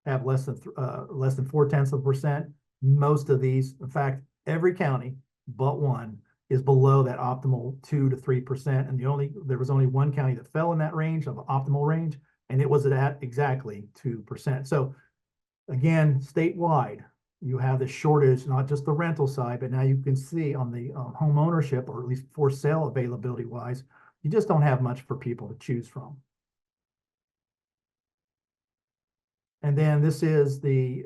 have less than 0.4%. Most of these, in fact, every county but one is below that optimal 2 to 3%. And there was only one county that fell in that range of optimal range, and it was at exactly 2%. So again, statewide, you have the shortage, not just the rental side, but now you can see on the home ownership, or at least for sale availability wise, you just don't have much for people to choose from. And then this is the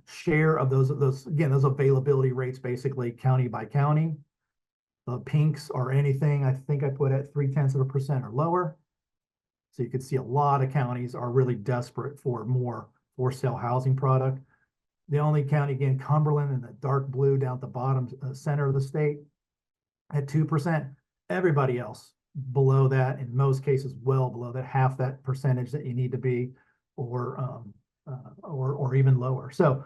share of those availability rates, basically county by county. The pinks are anything, I think I put at 0.3% or lower. So you can see a lot of counties are really desperate for more for sale housing product. The only county, again, Cumberland in the dark blue down at the bottom center of the state at 2%. Everybody else below that, in most cases, well below that, half that percentage that you need to be, or even lower. So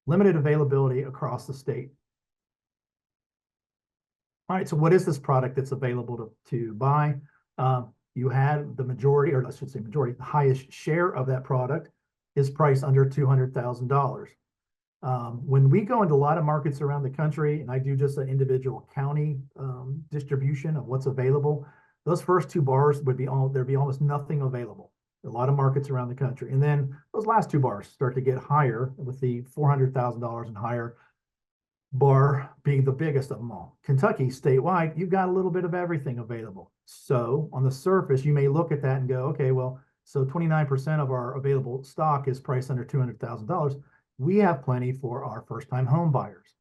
limited availability across the state. All right, so what is this product that's available to buy? You had the majority, or I should say majority, the highest share of that product is priced under $200,000. When we go into a lot of markets around the country, and I do just an individual county distribution of what's available, those first two bars there'd be almost nothing available. A lot of markets around the country. And then those last two bars start to get higher, with the $400,000 and higher bar being the biggest of them all. Kentucky, statewide, you've got a little bit of everything available. So on the surface, you may look at that and go, okay, well, so 29% of our available stock is priced under $200,000. We have plenty for our first-time home buyers.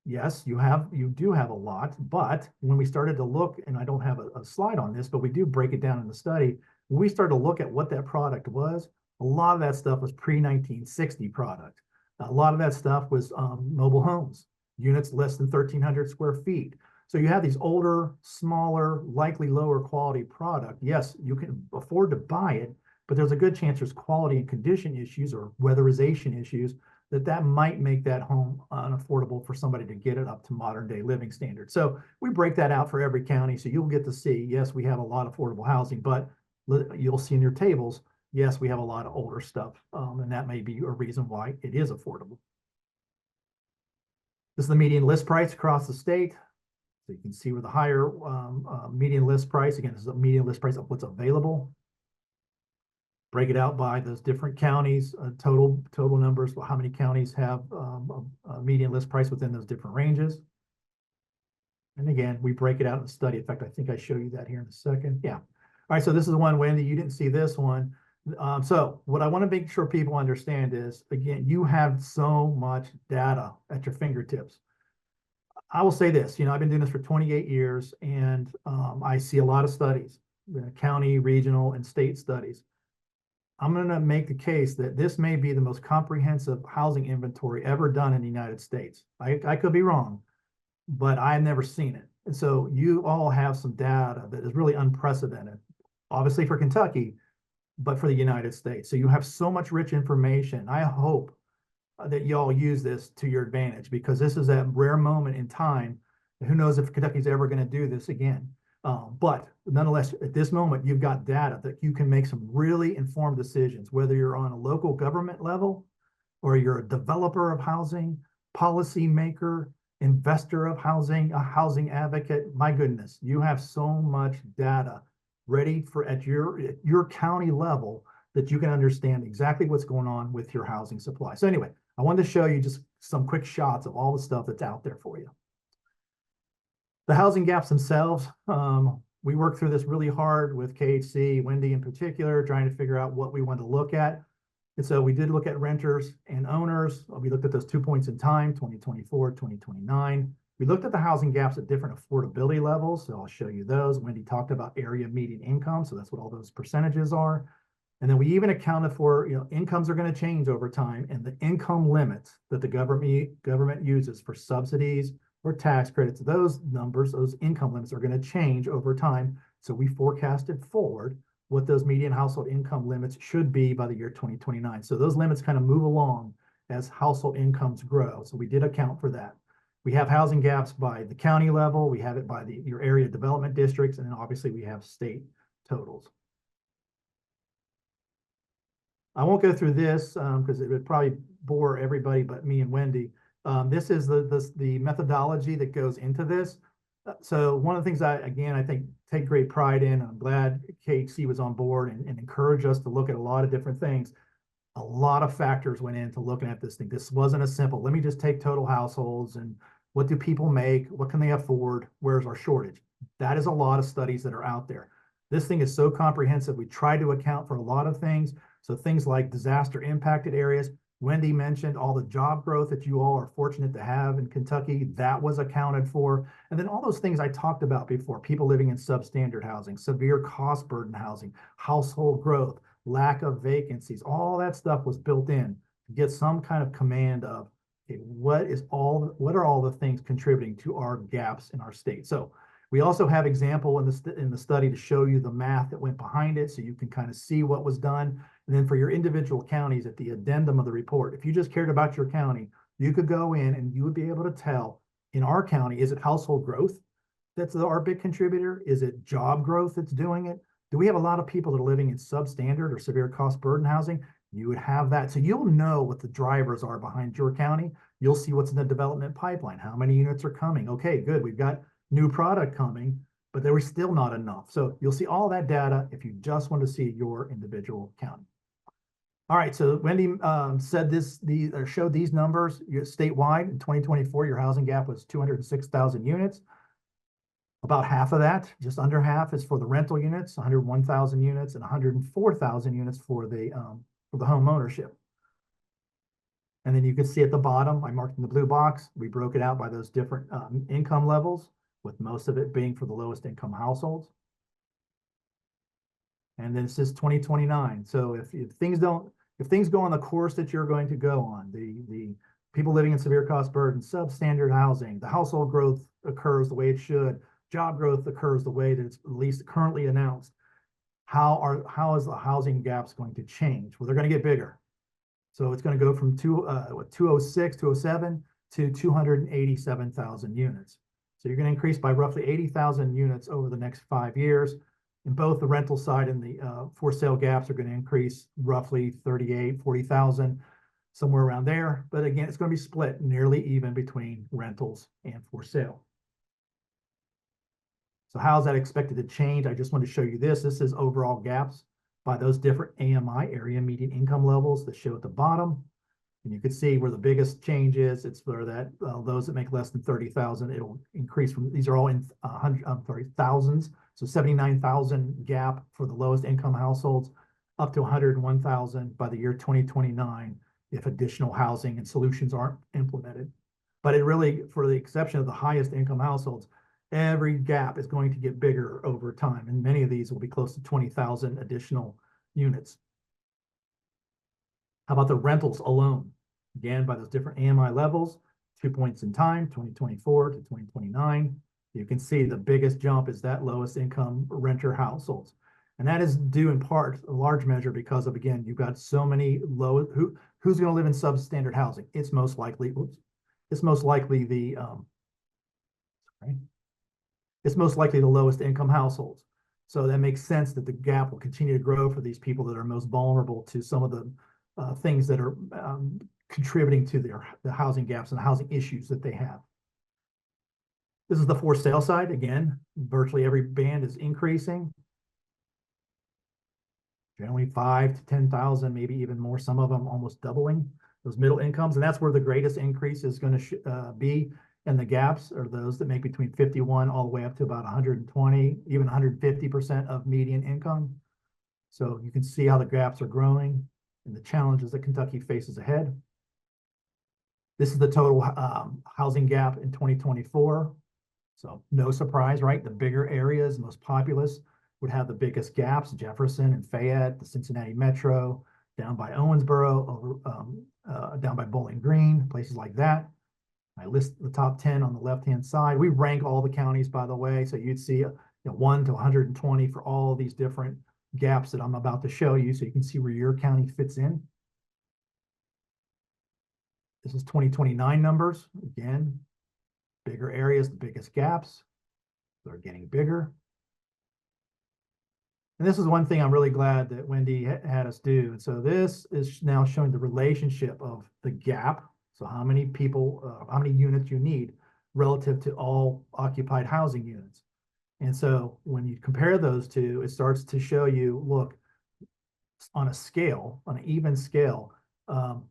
Yes, you do have a lot, but when we started to look, and I don't have a slide on this, but we do break it down in the study, when we started to look at what that product was, a lot of that stuff was pre-1960 product. A lot of that stuff was mobile homes, units less than 1,300 square feet. So you have these older, smaller, likely lower quality product. Yes, you can afford to buy it, but there's a good chance there's quality and condition issues or weatherization issues that might make that home unaffordable for somebody to get it up to modern day living standards. So we break that out for every county. So you'll get to see, yes, we have a lot of affordable housing, but you'll see in your tables, yes, we have a lot of older stuff, and that may be a reason why it is affordable. This is the median list price across the state. So you can see where the higher median list price, again, this is a median list price of what's available. Break it out by those different counties, total numbers, how many counties have a median list price within those different ranges. And again, we break it out in the study. In fact, I think I show you that here in a second. Yeah. All right, so this is one, Wendy, you didn't see this one. So what I want to make sure people understand is, again, you have so much data at your fingertips. I will say this, I've been doing this for 28 years, and I see a lot of studies, county, regional, and state studies. I'm going to make the case that this may be the most comprehensive housing inventory ever done in the United States. I could be wrong, but I've never seen it. And so you all have some data that is really unprecedented, obviously for Kentucky, but for the United States. So you have so much rich information. I hope that y'all use this to your advantage, because this is that rare moment in time. Who knows if Kentucky's ever going to do this again. But nonetheless, at this moment, you've got data that you can make some really informed decisions, whether you're on a local government level, or you're a developer of housing, policymaker, investor of housing, a housing advocate. My goodness, you have so much data ready for at your county level that you can understand exactly what's going on with your housing supply. So anyway, I wanted to show you just some quick shots of all the stuff that's out there for you. The housing gaps themselves, we worked through this really hard with KACo, Wendy in particular, trying to figure out what we want to look at. And so we did look at renters and owners. We looked at those 2 points in time, 2024, 2029. We looked at the housing gaps at different affordability levels. So I'll show you those. Wendy talked about area median income. So that's what all those percentages are. And then we even accounted for, incomes are going to change over time, and the income limits that the government uses for subsidies or tax credits, those numbers, those income limits are going to change over time. So we forecasted forward what those median household income limits should be by the year 2029. So those limits kind of move along as household incomes grow. So we did account for that. We have housing gaps by the county level, we have it by your area development districts, and then obviously we have state totals. I won't go through this because it would probably bore everybody but me and Wendy. This is the methodology that goes into this. So one of the things I think take great pride in, I'm glad KACo was on board and encouraged us to look at a lot of different things. A lot of factors went into looking at this thing. This wasn't a simple, let me just take total households and what do people make? What can they afford? Where's our shortage? That is a lot of studies that are out there. This thing is so comprehensive. We try to account for a lot of things. So things like disaster impacted areas. Wendy mentioned all the job growth that you all are fortunate to have in Kentucky. That was accounted for. And then all those things I talked about before, people living in substandard housing, severe cost burden housing, household growth, lack of vacancies, all that stuff was built in to get some kind of command of, okay, what are all the things contributing to our gaps in our state? So we also have example in the study to show you the math that went behind it, so you can kind of see what was done. And then for your individual counties at the addendum of the report, if you just cared about your county, you could go in and you would be able to tell in our county, is it household growth that's our big contributor? Is it job growth that's doing it? Do we have a lot of people that are living in substandard or severe cost burden housing? You would have that. So you'll know what the drivers are behind your county. You'll see what's in the development pipeline. How many units are coming? Okay, good. We've got new product coming, but there was still not enough. So you'll see all that data if you just want to see your individual county. All right, so Wendy said showed these numbers statewide in 2024. Your housing gap was 206,000 units. About half of that, just under half, is for the rental units, 101,000 units, and 104,000 units for the home ownership. And then you can see at the bottom, I marked in the blue box, we broke it out by those different income levels, with most of it being for the lowest income households. And then it says 2029. So if things go on the course that you're going to go on, the people living in severe cost burden, substandard housing, the household growth occurs the way it should, job growth occurs the way that it's at least currently announced, how is the housing gaps going to change? Well, they're going to get bigger. So it's going to go from 206, 207 to 287,000 units. So you're going to increase by roughly 80,000 units over the next 5 years. And both the rental side and the for sale gaps are going to increase roughly 40,000, somewhere around there. But again, it's going to be split nearly even between rentals and for sale. So how is that expected to change? I just want to show you this. This is overall gaps by those different AMI, area median income levels, that show at the bottom. And you can see where the biggest change is. It's for that those that make less than 30,000. It'll increase from, these are all in thousands. So 79,000 gap for the lowest income households, up to 101,000 by the year 2029 if additional housing and solutions aren't implemented. But it really, for the exception of the highest income households, every gap is going to get bigger over time. And many of these will be close to 20,000 additional units. How about the rentals alone? Again, by those different AMI levels, 2 points in time, 2024 to 2029. You can see the biggest jump is that lowest income renter households. And that is due in part, a large measure, because of, again, you've got so many low, who's going to live in substandard housing? It's most likely, it's most likely the lowest income households. So that makes sense that the gap will continue to grow for these people that are most vulnerable to some of the things that are contributing to the housing gaps and the housing issues that they have. This is the for sale side. Again, virtually every band is increasing. Generally 5 to 10,000, maybe even more, some of them almost doubling those middle incomes. And that's where the greatest increase is going to be. And the gaps are those that make between 51 all the way up to about 120, even 150% of median income. So you can see how the gaps are growing and the challenges that Kentucky faces ahead. This is the total housing gap in 2024. So no surprise, right? The bigger areas, most populous, would have the biggest gaps: Jefferson and Fayette, the Cincinnati Metro, down by Owensboro, down by Bowling Green, places like that. I list the top 10 on the left-hand side. We rank all the counties, by the way, so you'd see 1 to 120 for all of these different gaps that I'm about to show you so you can see where your county fits in. This is 2029 numbers. Again, bigger areas, the biggest gaps. They're getting bigger. And this is one thing I'm really glad that Wendy had us do. And so this is now showing the relationship of the gap. So how many people, how many units you need relative to all occupied housing units. And so when you compare those two, it starts to show you, look, on a scale, on an even scale,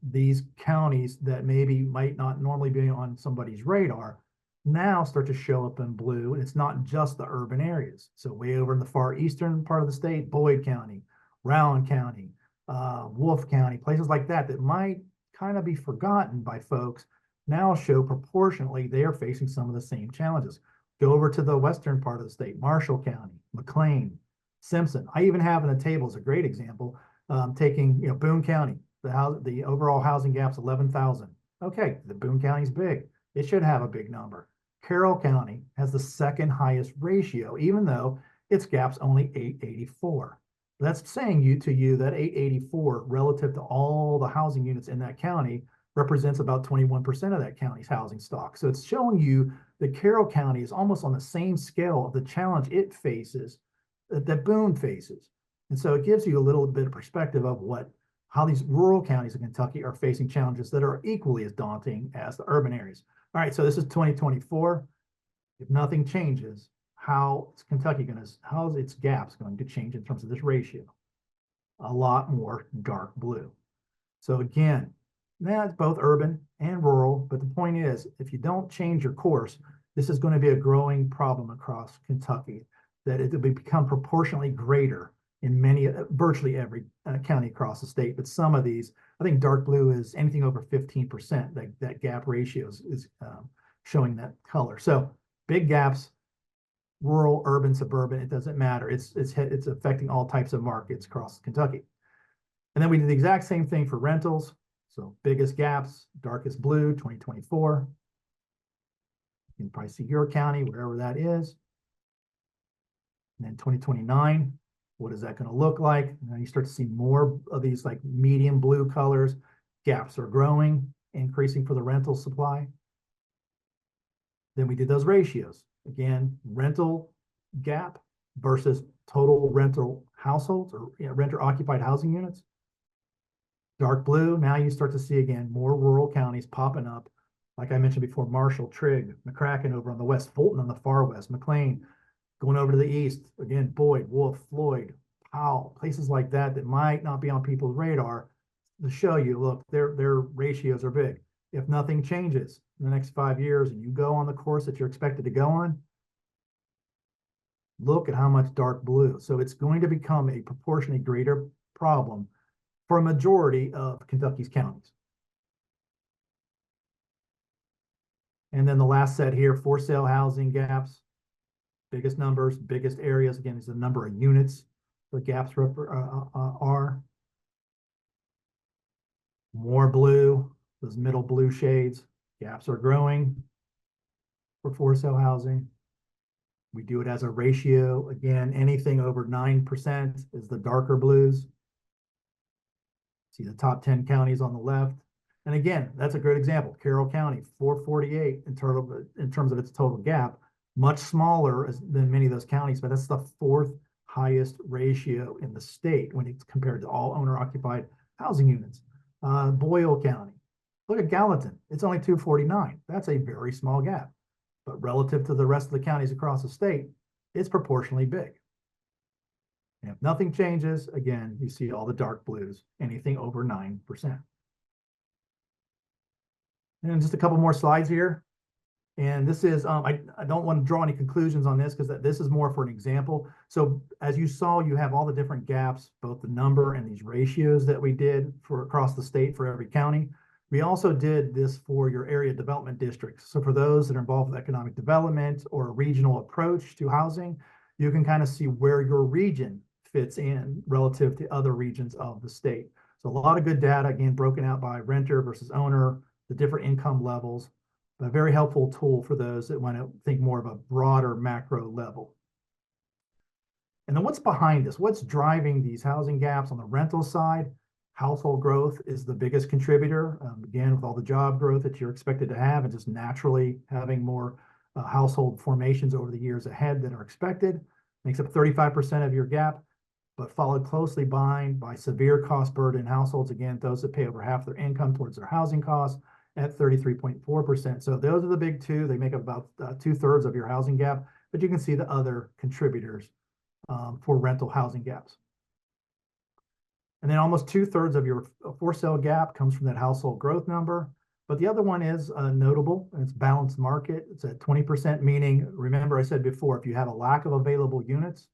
these counties that maybe might not normally be on somebody's radar now start to show up in blue. And it's not just the urban areas. So way over in the far eastern part of the state, Boyd County, Rowan County, Wolfe County, places like that that might kind of be forgotten by folks now show proportionately they are facing some of the same challenges. Go over to the western part of the state, Marshall County, McLean, Simpson. I even have in the table, is a great example, taking, you know, Boone County, the overall housing gap's 11,000. Okay, the Boone County's big. It should have a big number. Carroll County has the second highest ratio, even though its gap's only 884. That's saying to you that 884 relative to all the housing units in that county represents about 21% of that county's housing stock. So it's showing you that Carroll County is almost on the same scale of the challenge it faces that Boone faces. And so it gives you a little bit of perspective of how these rural counties in Kentucky are facing challenges that are equally as daunting as the urban areas. All right, so this is 2024. If nothing changes, how is its gaps going to change in terms of this ratio? A lot more dark blue. So again, that's both urban and rural, but the point is, if you don't change your course, this is going to be a growing problem across Kentucky, that it will become proportionally greater in virtually every county across the state. But some of these, I think dark blue is anything over 15%, that gap ratio is showing that color. So big gaps, rural, urban, suburban, it doesn't matter. It's affecting all types of markets across Kentucky. And then we did the exact same thing for rentals. So biggest gaps, darkest blue, 2024. You can probably see your county, wherever that is. And then 2029, what is that going to look like? And then you start to see more of these like medium blue colors. Gaps are growing, increasing for the rental supply. Then we did those ratios. Again, rental gap versus total rental households or renter occupied housing units. Dark blue, now you start to see again more rural counties popping up. Like I mentioned before, Marshall, Trigg, McCracken over on the west, Fulton on the far west, McLean going over to the east, again, Boyd, Wolfe, Floyd, Powell, places like that might not be on people's radar to show you, look, their ratios are big. If nothing changes in the next 5 years and you go on the course that you're expected to go on, look at how much dark blue. So it's going to become a proportionally greater problem for a majority of Kentucky's counties. And then the last set here, for sale housing gaps, biggest numbers, biggest areas, again, is the number of units the gaps are. More blue, those middle blue shades, gaps are growing for sale housing. We do it as a ratio. Again, anything over 9% is the darker blues. See the top 10 counties on the left. And again, that's a great example. Carroll County, 448 in terms of its total gap, much smaller than many of those counties, but that's the fourth highest ratio in the state when it's compared to all owner-occupied housing units. Boyle County, look at Gallatin, it's only 249. That's a very small gap, but relative to the rest of the counties across the state, it's proportionally big. And if nothing changes, again, you see all the dark blues, anything over 9%. And just a couple more slides here. And this is, I don't want to draw any conclusions on this because this is more for an example. So as you saw, you have all the different gaps, both the number and these ratios that we did for across the state for every county. We also did this for your area development districts. So for those that are involved with economic development or a regional approach to housing, you can kind of see where your region fits in relative to other regions of the state. So a lot of good data, again, broken out by renter versus owner, the different income levels. A very helpful tool for those that want to think more of a broader macro level. And then what's behind this? What's driving these housing gaps on the rental side? Household growth is the biggest contributor. Again, with all the job growth that you're expected to have and just naturally having more household formations over the years ahead that are expected, makes up 35% of your gap, but followed closely by severe cost burden households, again, those that pay over half their income towards their housing costs at 33.4%. So those are the big two. They make up about 2/3 of your housing gap, but you can see the other contributors for rental housing gaps. And then almost 2/3 of your for sale gap comes from that household growth number. But the other one is notable, and it's balanced market. It's at 20%, meaning, remember I said before, if you have a lack of available units,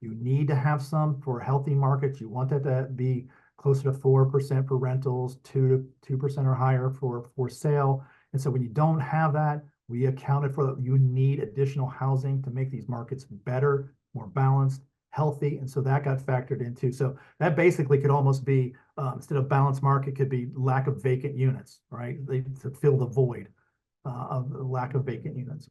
you need to have some for healthy markets. You want that to be closer to 4% for rentals, 2% or higher for sale. And so when you don't have that, we accounted for that. You need additional housing to make these markets better, more balanced, healthy. And so that got factored into. So that basically could almost be, instead of balanced market, could be lack of vacant units, right? To fill the void of the lack of vacant units.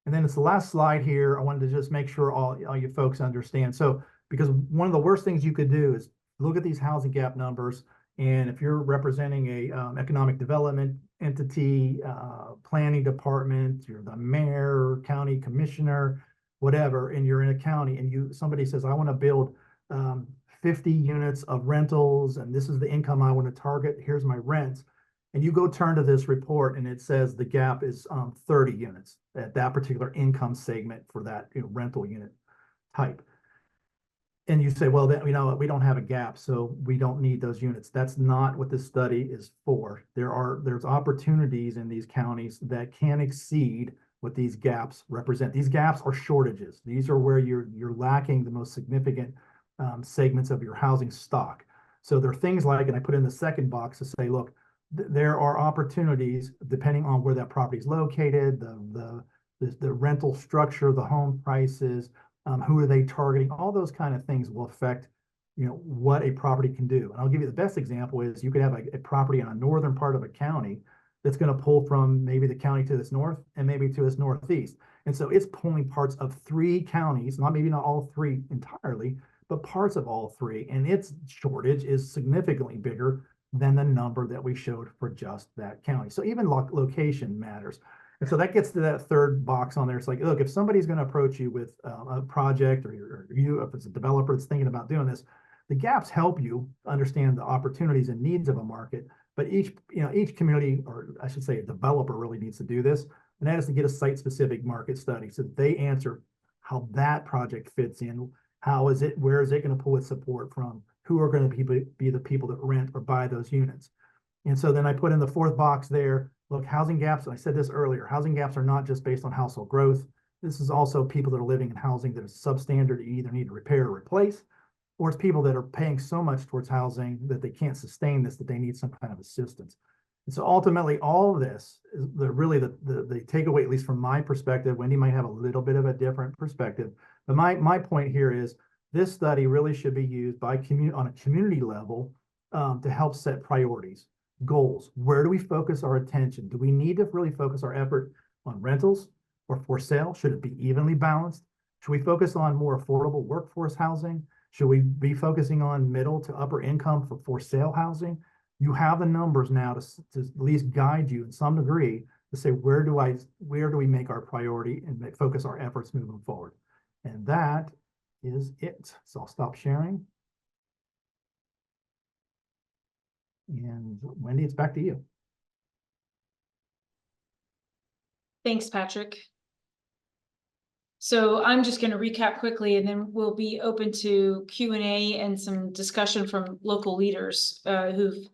And then it's the last slide here. I wanted to just make sure all you folks understand. So, because one of the worst things you could do is look at these housing gap numbers. And if you're representing a economic development entity, planning department, you're the mayor, county commissioner, whatever, and you're in a county and somebody says, I want to build 50 units of rentals, and this is the income I want to target. Here's my rents. And you go turn to this report and it says the gap is 30 units at that particular income segment for that rental unit type. And you say, well, we don't have a gap, so we don't need those units. That's not what this study is for. There's opportunities in these counties that can exceed what these gaps represent. These gaps are shortages. These are where you're lacking the most significant segments of your housing stock. So there are things like, and I put in the second box to say, look, there are opportunities depending on where that property is located, the rental structure, the home prices, who are they targeting? All those kind of things will affect, what a property can do. And I'll give you the best example is you could have a property in a northern part of a county that's going to pull from maybe the county to its north and maybe to its northeast. And so it's pulling parts of 3 counties, maybe not all 3 entirely, but parts of all 3. And its shortage is significantly bigger than the number that we showed for just that county. So even location matters. And so that gets to that third box on there. It's like, look, if somebody's going to approach you with a project, or you, if it's a developer that's thinking about doing this, the gaps help you understand the opportunities and needs of a market. But each community, or I should say a developer, really needs to do this. And that is to get a site-specific market study so that they answer how that project fits in. Where is it going to pull its support from? Who are going to be the people that rent or buy those units? And so then I put in the fourth box there, look, housing gaps, I said this earlier, housing gaps are not just based on household growth. This is also people that are living in housing that is substandard, you either need to repair or replace, or it's people that are paying so much towards housing that they can't sustain this, that they need some kind of assistance. And so ultimately, all of this is really the takeaway, at least from my perspective. Wendy might have a little bit of a different perspective, but my point here is this study really should be used on a community level to help set priorities, goals. Where do we focus our attention? Do we need to really focus our effort on rentals or for sale? Should it be evenly balanced? Should we focus on more affordable workforce housing? Should we be focusing on middle to upper income for sale housing? You have the numbers now to at least guide you in some degree to say, where do we make our priority and focus our efforts moving forward? And that is it. So I'll stop sharing. And Wendy, it's back to you. Thanks, Patrick. So I'm just going to recap quickly, and then we'll be open to Q&A and some discussion from local leaders who've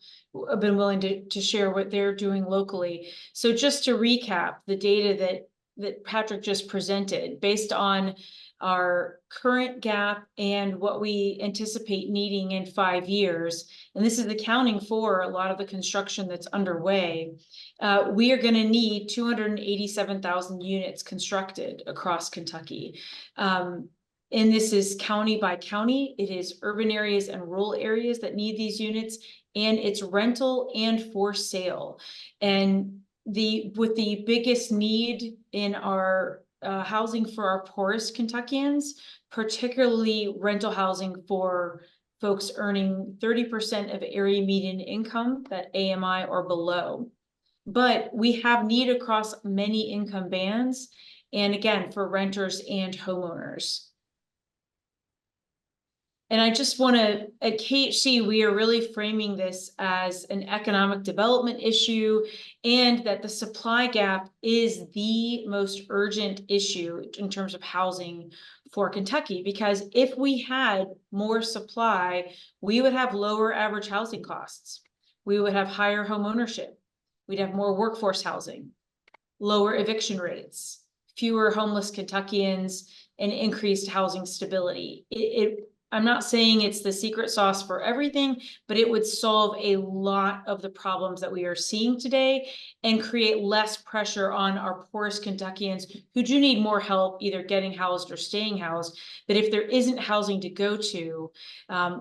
been willing to share what they're doing locally. So just to recap the data that Patrick just presented, based on our current gap and what we anticipate needing in 5 years, and this is accounting for a lot of the construction that's underway, we are going to need 287,000 units constructed across Kentucky. And this is county by county. It is urban areas and rural areas that need these units, and it's rental and for sale. And with the biggest need in our housing for our poorest Kentuckians, particularly rental housing for folks earning 30% of area median income, that AMI or below. But we have need across many income bands, and again, for renters and homeowners. And I just want to, at KACo, we are really framing this as an economic development issue, and that the supply gap is the most urgent issue in terms of housing for Kentucky. Because if we had more supply, we would have lower average housing costs. We would have higher home ownership. We'd have more workforce housing, lower eviction rates, fewer homeless Kentuckians, and increased housing stability. I'm not saying it's the secret sauce for everything, but it would solve a lot of the problems that we are seeing today and create less pressure on our poorest Kentuckians who do need more help either getting housed or staying housed. But if there isn't housing to go to,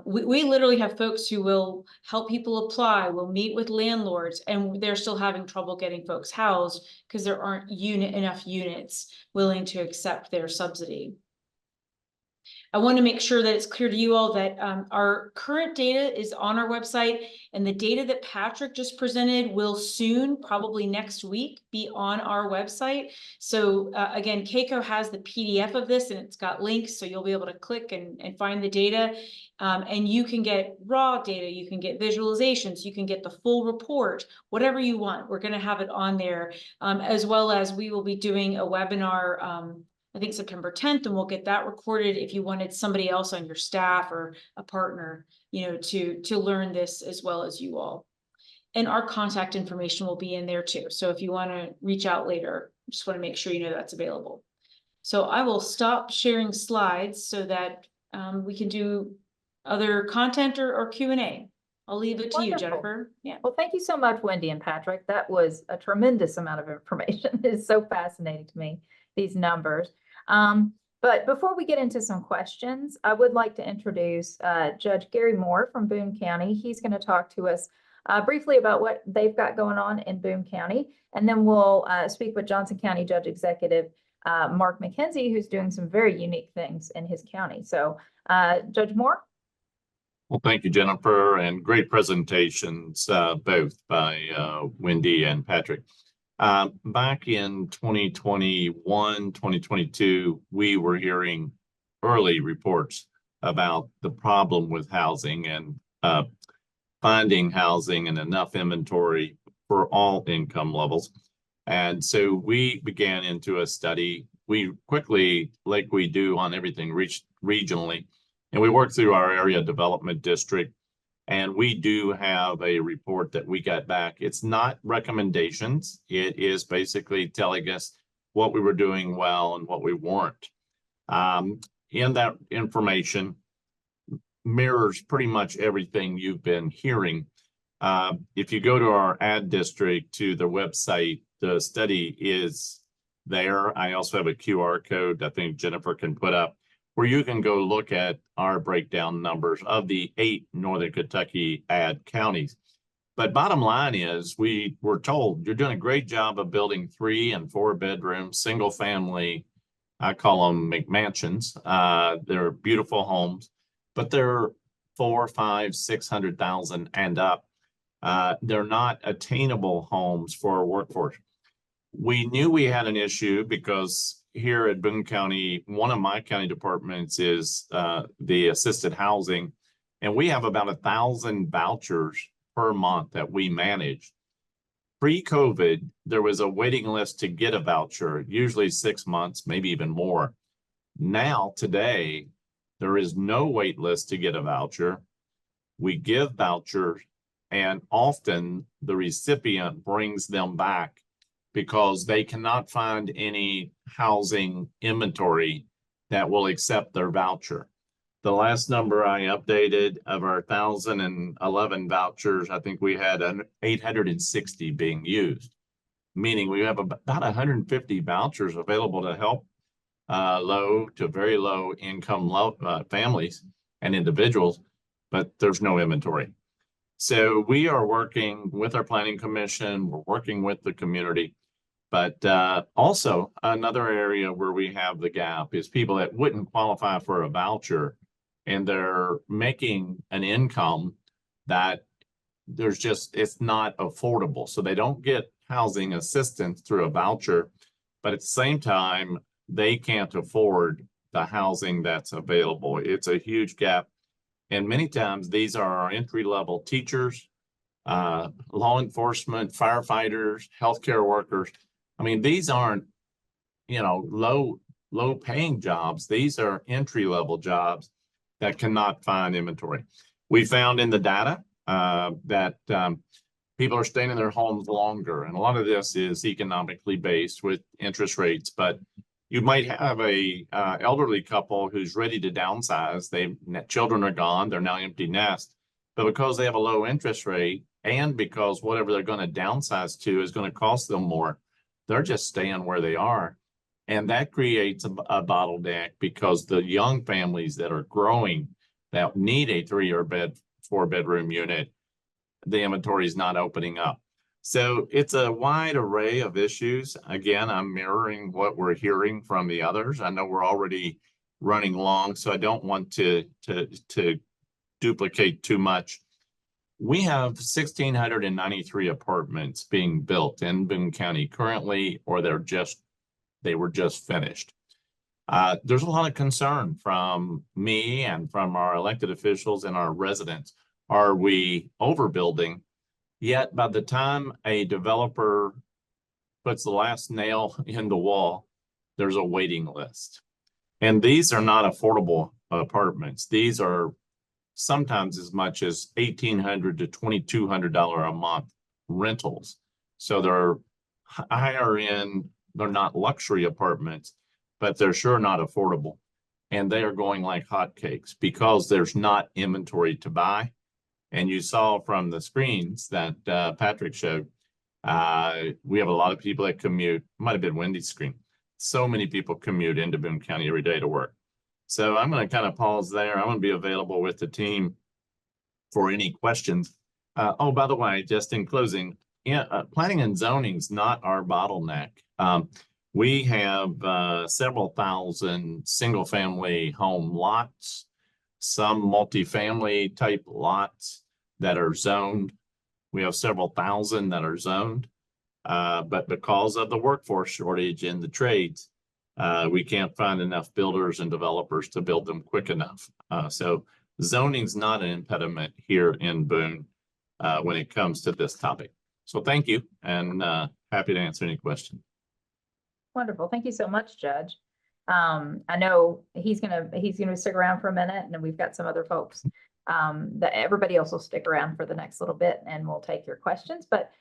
we literally have folks who will help people apply, will meet with landlords, and they're still having trouble getting folks housed because there aren't enough units willing to accept their subsidy. I want to make sure that it's clear to you all that our current data is on our website, and the data that Patrick just presented will soon, probably next week, be on our website. So again, KACo has the PDF of this, and it's got links, so you'll be able to click and find the data. And you can get raw data, you can get visualizations, you can get the full report, whatever you want. We're going to have it on there, as well as we will be doing a webinar I think September 10th, and we'll get that recorded if you wanted somebody else on your staff or a partner, to learn this as well as you all. And our contact information will be in there too. So if you want to reach out later, just want to make sure you know that's available. So I will stop sharing slides so that we can do other content or Q&A. I'll leave it to you, Jennifer. Yeah. Well, thank you so much, Wendy and Patrick. That was a tremendous amount of information. It's so fascinating to me, these numbers. But before we get into some questions, I would like to introduce Judge Gary Moore from Boone County. He's going to talk to us briefly about what they've got going on in Boone County, and then we'll speak with Johnson County Judge Executive Mark McKenzie, who's doing some very unique things in his county. So, Judge Moore? Well, thank you, Jennifer, and great presentations, both by Wendy and Patrick. Back in 2021, 2022, we were hearing early reports about the problem with housing and finding housing and enough inventory for all income levels. And so we began into a study. We quickly, like we do on everything, reached regionally, and we worked through our area development district. And we do have a report that we got back. It's not recommendations. It is basically telling us what we were doing well and what we weren't. In that information mirrors pretty much everything you've been hearing. If you go to our ad district, to the website, the study is there. I also have a QR code I think Jennifer can put up, where you can go look at our breakdown numbers of the 8 Northern Kentucky ad counties. But bottom line is, we were told you're doing a great job of building 3 and 4 bedroom, single family, I call them McMansions. They're beautiful homes, but they're 4, 5, 600,000 and up. They're not attainable homes for a workforce. We knew we had an issue because here at Boone County, one of my county departments is the assisted housing, and we have about 1,000 vouchers per month that we manage. Pre-COVID, there was a waiting list to get a voucher, usually 6 months, maybe even more. Now, today, there is no wait list to get a voucher. We give vouchers, and often the recipient brings them back because they cannot find any housing inventory that will accept their voucher. The last number I updated of our 1,011 vouchers, I think we had 860 being used, meaning we have about 150 vouchers available to help low to very low income families and individuals, but there's no inventory. So we are working with our planning commission, we're working with the community But also another area where we have the gap is people that wouldn't qualify for a voucher and they're making an income that it's not affordable. So they don't get housing assistance through a voucher, but at the same time, they can't afford the housing that's available. It's a huge gap. And many times these are our entry-level teachers, law enforcement, firefighters, healthcare workers. I mean, these aren't, low paying jobs. These are entry-level jobs that cannot find inventory. We found in the data that people are staying in their homes longer. And a lot of this is economically based with interest rates, but you might have a elderly couple who's ready to downsize. Children are gone, they're now empty nest, but because they have a low interest rate and because whatever they're going to downsize to is going to cost them more, they're just staying where they are. And that creates a bottleneck because the young families that are growing that need a 4-bedroom unit, the inventory is not opening up. So it's a wide array of issues. Again, I'm mirroring what we're hearing from the others. I know we're already running long, so I don't want to duplicate too much. We have 1,693 apartments being built in Boone County currently, or they were just finished. There's a lot of concern from me and from our elected officials and our residents. Are we overbuilding? Yet by the time a developer puts the last nail in the wall, there's a waiting list. And these are not affordable apartments. These are sometimes as much as $1,800 to $2,200 a month rentals. So they're higher end, they're not luxury apartments, but they're sure not affordable. And they are going like hotcakes because there's not inventory to buy. And you saw from the screens that Patrick showed, we have a lot of people that commute. Might have been Wendy's screen. So many people commute into Boone County every day to work. So I'm going to kind of pause there. I'm going to be available with the team for any questions. Oh, by the way, just in closing, planning and zoning is not our bottleneck. We have several thousand single-family home lots, some multifamily type lots that are zoned. We have several thousand that are zoned, but because of the workforce shortage in the trades, we can't find enough builders and developers to build them quick enough. So zoning's not an impediment here in Boone when it comes to this topic. So thank you, and happy to answer any questions. Wonderful. Thank you so much, Judge. I know he's gonna stick around for a minute, and then we've got some other folks that everybody else will stick around for the next little bit, and we'll take your questions. But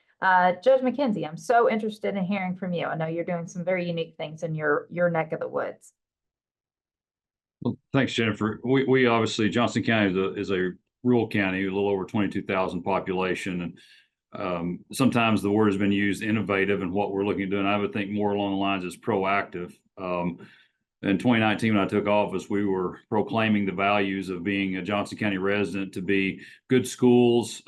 Judge McKenzie, I'm so interested in hearing from you. I know you're doing some very unique things in your neck of the woods. Well, thanks, Jennifer. We obviously, Johnson County is a rural county, a little over 22,000 population, and sometimes the word has been used innovative, and what we're looking at doing, I would think more along the lines is proactive. In 2019, when I took office, we were proclaiming the values of being a Johnson County resident to be good schools,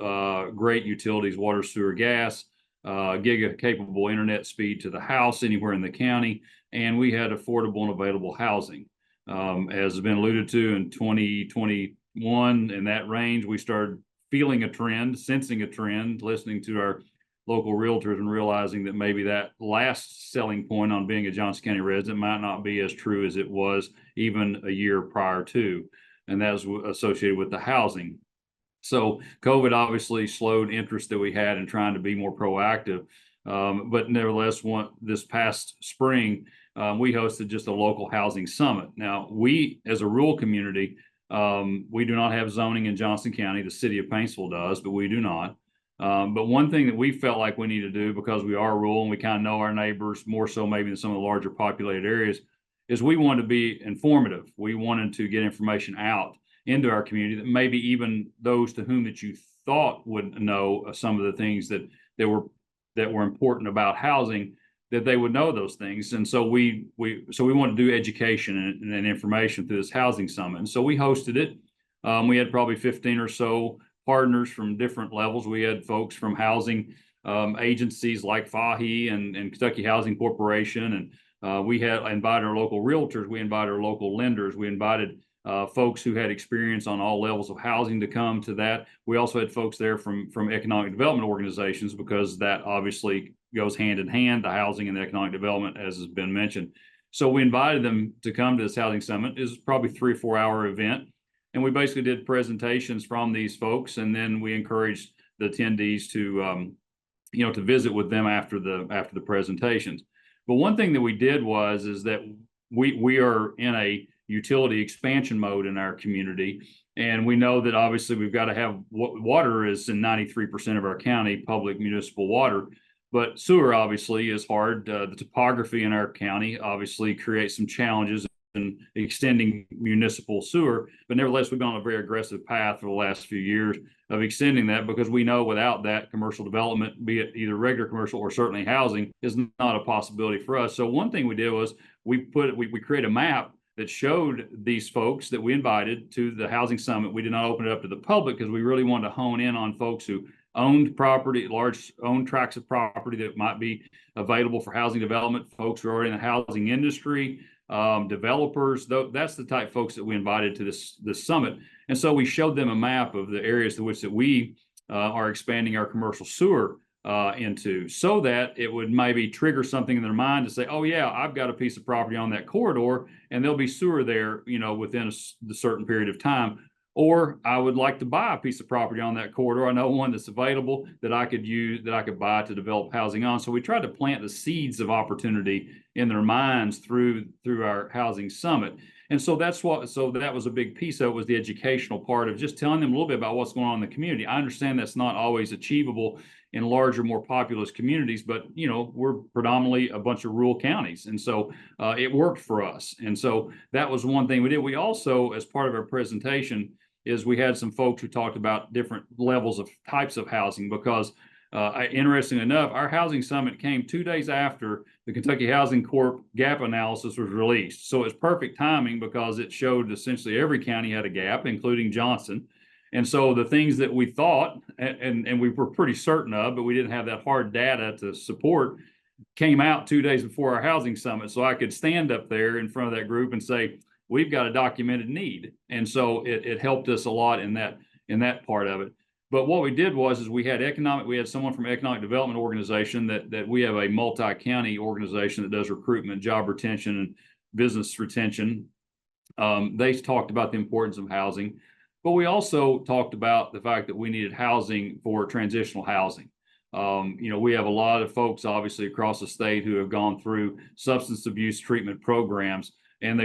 great utilities, water, sewer, gas, giga-capable internet speed to the house anywhere in the county, and we had affordable and available housing. As has been alluded to in 2021, in that range, we started feeling a trend, sensing a trend, listening to our local realtors and realizing that maybe that last selling point on being a Johnson County resident might not be as true as it was even a year prior to, and that was associated with the housing. So COVID obviously slowed interest that we had in trying to be more proactive. But nevertheless, this past spring, we hosted just a local housing summit. Now, we, as a rural community, we do not have zoning in Johnson County. The city of Paintsville does, but we do not. But one thing that we felt like we need to do, because we are rural and we kind of know our neighbors more so maybe than some of the larger populated areas, is we wanted to be informative. We wanted to get information out into our community that maybe even those to whom that you thought would know some of the things that were important about housing, that they would know those things. And so we want to do education and information through this housing summit. And so we hosted it. We had probably 15 or so partners from different levels. We had folks from housing agencies like FAHI and Kentucky Housing Corporation. And we had invited our local realtors, we invited our local lenders, we invited folks who had experience on all levels of housing to come to that. We also had folks there from economic development organizations, because that obviously goes hand in hand, the housing and the economic development, as has been mentioned. So we invited them to come to this housing summit. It was probably 3 or 4 hour event. And we basically did presentations from these folks. And then we encouraged the attendees to, to visit with them after the presentations. But one thing that we did is that we are in a utility expansion mode in our community. And we know that obviously we've got to have water is in 93% of our county, public municipal water. But sewer obviously is hard. The topography in our county obviously creates some challenges in extending municipal sewer. But nevertheless, we've been on a very aggressive path for the last few years of extending that, because we know without that, commercial development, be it either regular commercial or certainly housing, is not a possibility for us. So one thing we did was we created a map that showed these folks that we invited to the housing summit. We did not open it up to the public because we really wanted to hone in on folks who owned property, large owned tracts of property that might be available for housing development, folks who are in the housing industry, developers. That's the type of folks that we invited to this summit. And so we showed them a map of the areas to which that we are expanding our commercial sewer into, so that it would maybe trigger something in their mind to say, oh yeah, I've got a piece of property on that corridor and there'll be sewer there, within a certain period of time. Or I would like to buy a piece of property on that corridor. I know one that's available that I could use, that I could buy to develop housing on. So we tried to plant the seeds of opportunity in their minds through our housing summit. And so that was a big piece of it, was the educational part of just telling them a little bit about what's going on in the community. I understand that's not always achievable in larger, more populous communities, but we're predominantly a bunch of rural counties. And so it worked for us. And so that was one thing we did. We also, as part of our presentation, we had some folks who talked about different levels of types of housing, because interesting enough, our housing summit came 2 days after the Kentucky Housing Corp gap analysis was released. So it's perfect timing, because it showed essentially every county had a gap, including Johnson. And so the things that we thought, and we were pretty certain of, but we didn't have that hard data to support, came out 2 days before our housing summit. So I could stand up there in front of that group and say, we've got a documented need. And so it helped us a lot in that part of it. But what we did was we had someone from economic development organization that we have a multi-county organization that does recruitment, job retention, and business retention. They talked about the importance of housing, but we also talked about the fact that we needed housing for transitional housing. We have a lot of folks obviously across the state who have gone through substance abuse treatment programs, and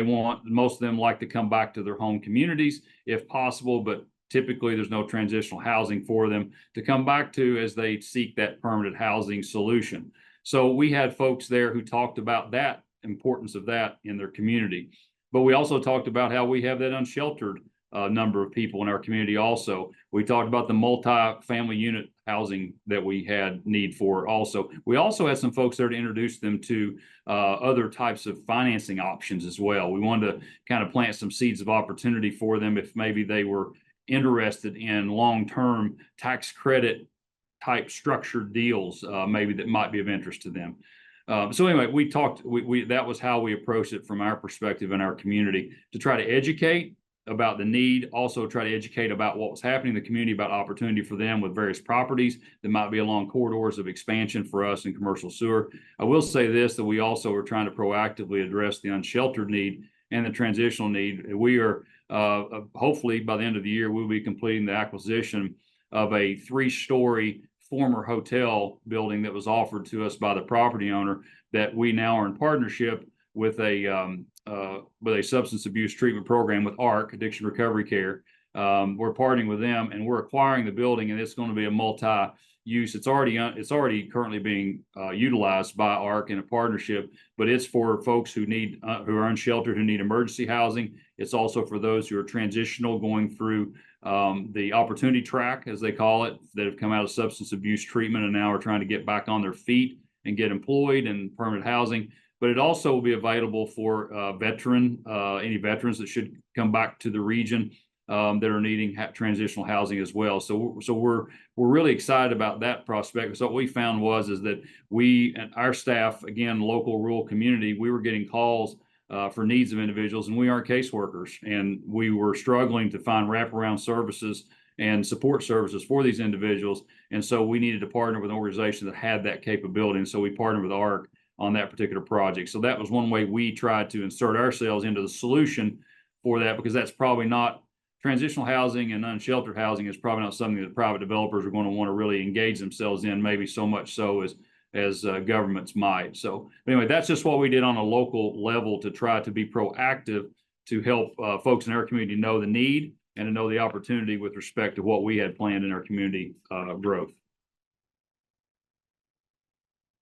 most of them like to come back to their home communities if possible, but typically there's no transitional housing for them to come back to as they seek that permanent housing solution. So we had folks there who talked about that importance of that in their community. But we also talked about how we have that unsheltered number of people in our community also. We talked about the multi-family unit housing that we had need for also. We also had some folks there to introduce them to other types of financing options as well. We wanted to kind of plant some seeds of opportunity for them if maybe they were interested in long-term tax credit type structured deals, maybe that might be of interest to them. So anyway, that was how we approached it from our perspective in our community, to try to educate about the need, also try to educate about what was happening in the community, about opportunity for them with various properties that might be along corridors of expansion for us in commercial sewer. I will say this, that we also are trying to proactively address the unsheltered need and the transitional need. We are hopefully by the end of the year, we'll be completing the acquisition of a 3-story former hotel building that was offered to us by the property owner, that we now are in partnership with a substance abuse treatment program with ARC, Addiction Recovery Care. We're partnering with them, and we're acquiring the building, and it's going to be a multi-use. It's already currently being utilized by ARC in a partnership, but it's for folks who are unsheltered, who need emergency housing. It's also for those who are transitional, going through the opportunity track, as they call it, that have come out of substance abuse treatment and now are trying to get back on their feet and get employed in permanent housing. But it also will be available for any veterans that should come back to the region. that are needing transitional housing as well. So we're really excited about that prospect. So what we found is that we and our staff, again, local rural community, we were getting calls for needs of individuals, and we aren't caseworkers, and we were struggling to find wraparound services and support services for these individuals. And so we needed to partner with an organization that had that capability. And so we partnered with ARC on that particular project. So that was one way we tried to insert ourselves into the solution for that, because that's probably not transitional housing, and unsheltered housing is probably not something that private developers are going to want to really engage themselves in, maybe so much so as governments might. So anyway, that's just what we did on a local level to try to be proactive to help folks in our community know the need and to know the opportunity with respect to what we had planned in our community growth.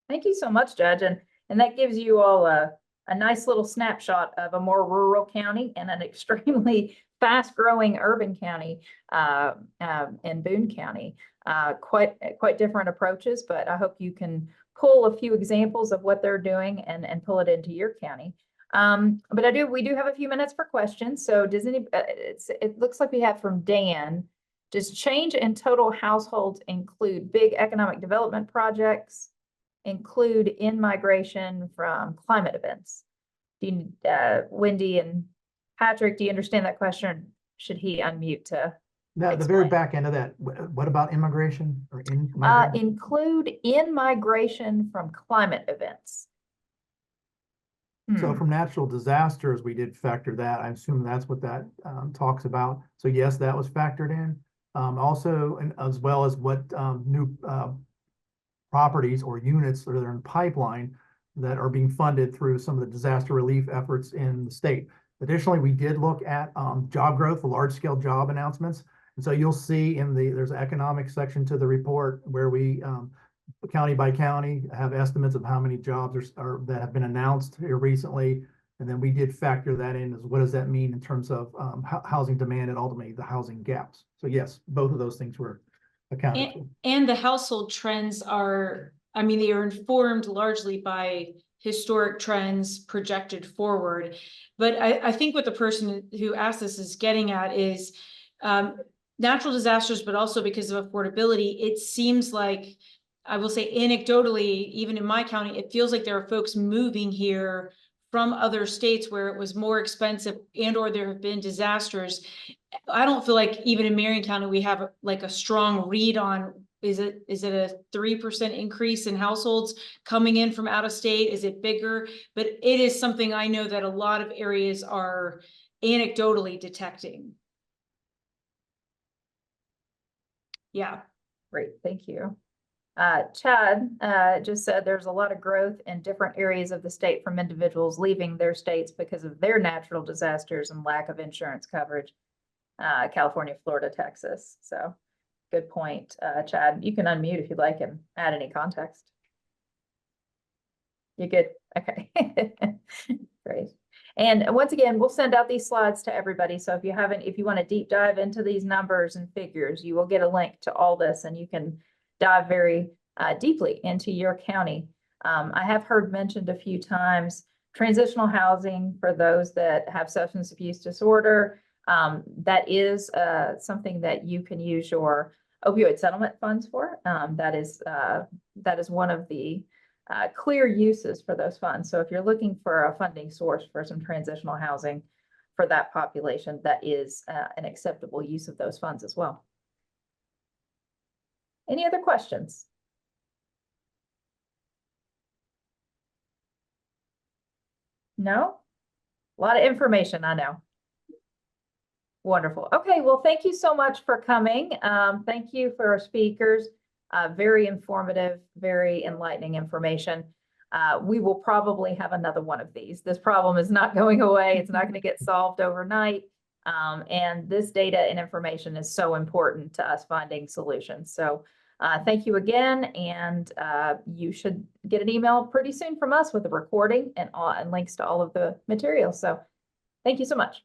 Thank you so much, Judge. And that gives you all a nice little snapshot of a more rural county and an extremely fast-growing urban county in Boone County. Quite different approaches, but I hope you can pull a few examples of what they're doing and pull it into your county. But we do have a few minutes for questions. So does it looks like we have from Dan, does change in total households include big economic development projects, include in-migration from climate events? Wendy and Patrick, do you understand that question? Or should he unmute to The very back end of that, what about immigration or in-migration? include in-migration from climate events? So from natural disasters, we did factor that. I assume that's what that talks about. So yes, that was factored in. Also, and as well as what new properties or units that are in pipeline that are being funded through some of the disaster relief efforts in the state. Additionally, we did look at job growth, the large-scale job announcements. And so you'll see there's an economic section to the report where we county by county have estimates of how many jobs are that have been announced here recently. And then we did factor that in as what does that mean in terms of housing demand and ultimately the housing gaps. So yes, both of those things were accounted for. And the household trends are, I mean, they are informed largely by historic trends projected forward. But I think what the person who asked this is getting at is natural disasters, but also because of affordability, it seems like, I will say anecdotally, even in my county, it feels like there are folks moving here from other states where it was more expensive and or there have been disasters. I don't feel like even in Marion County, we have like a strong read on, is it a 3% increase in households coming in from out of state? Is it bigger? But it is something I know that a lot of areas are anecdotally detecting. Yeah. Great, thank you. Chad just said there's a lot of growth in different areas of the state from individuals leaving their states because of their natural disasters and lack of insurance coverage. California, Florida, Texas. So good point, Chad. You can unmute if you'd like and add any context. You good? Okay. Great. And once again, we'll send out these slides to everybody. So if you want to deep dive into these numbers and figures, you will get a link to all this and you can dive very deeply into your county. I have heard mentioned a few times transitional housing for those that have substance abuse disorder. That is something that you can use your opioid settlement funds for. That is one of the clear uses for those funds. So if you're looking for a funding source for some transitional housing for that population, that is an acceptable use of those funds as well. Any other questions? No? A lot of information, I know. Wonderful. Okay, well, thank you so much for coming. Thank you for our speakers. Very informative, very enlightening information. We will probably have another one of these. This problem is not going away. It's not going to get solved overnight. And this data and information is so important to us finding solutions. So thank you again. And you should get an email pretty soon from us with a recording and links to all of the materials. So thank you so much.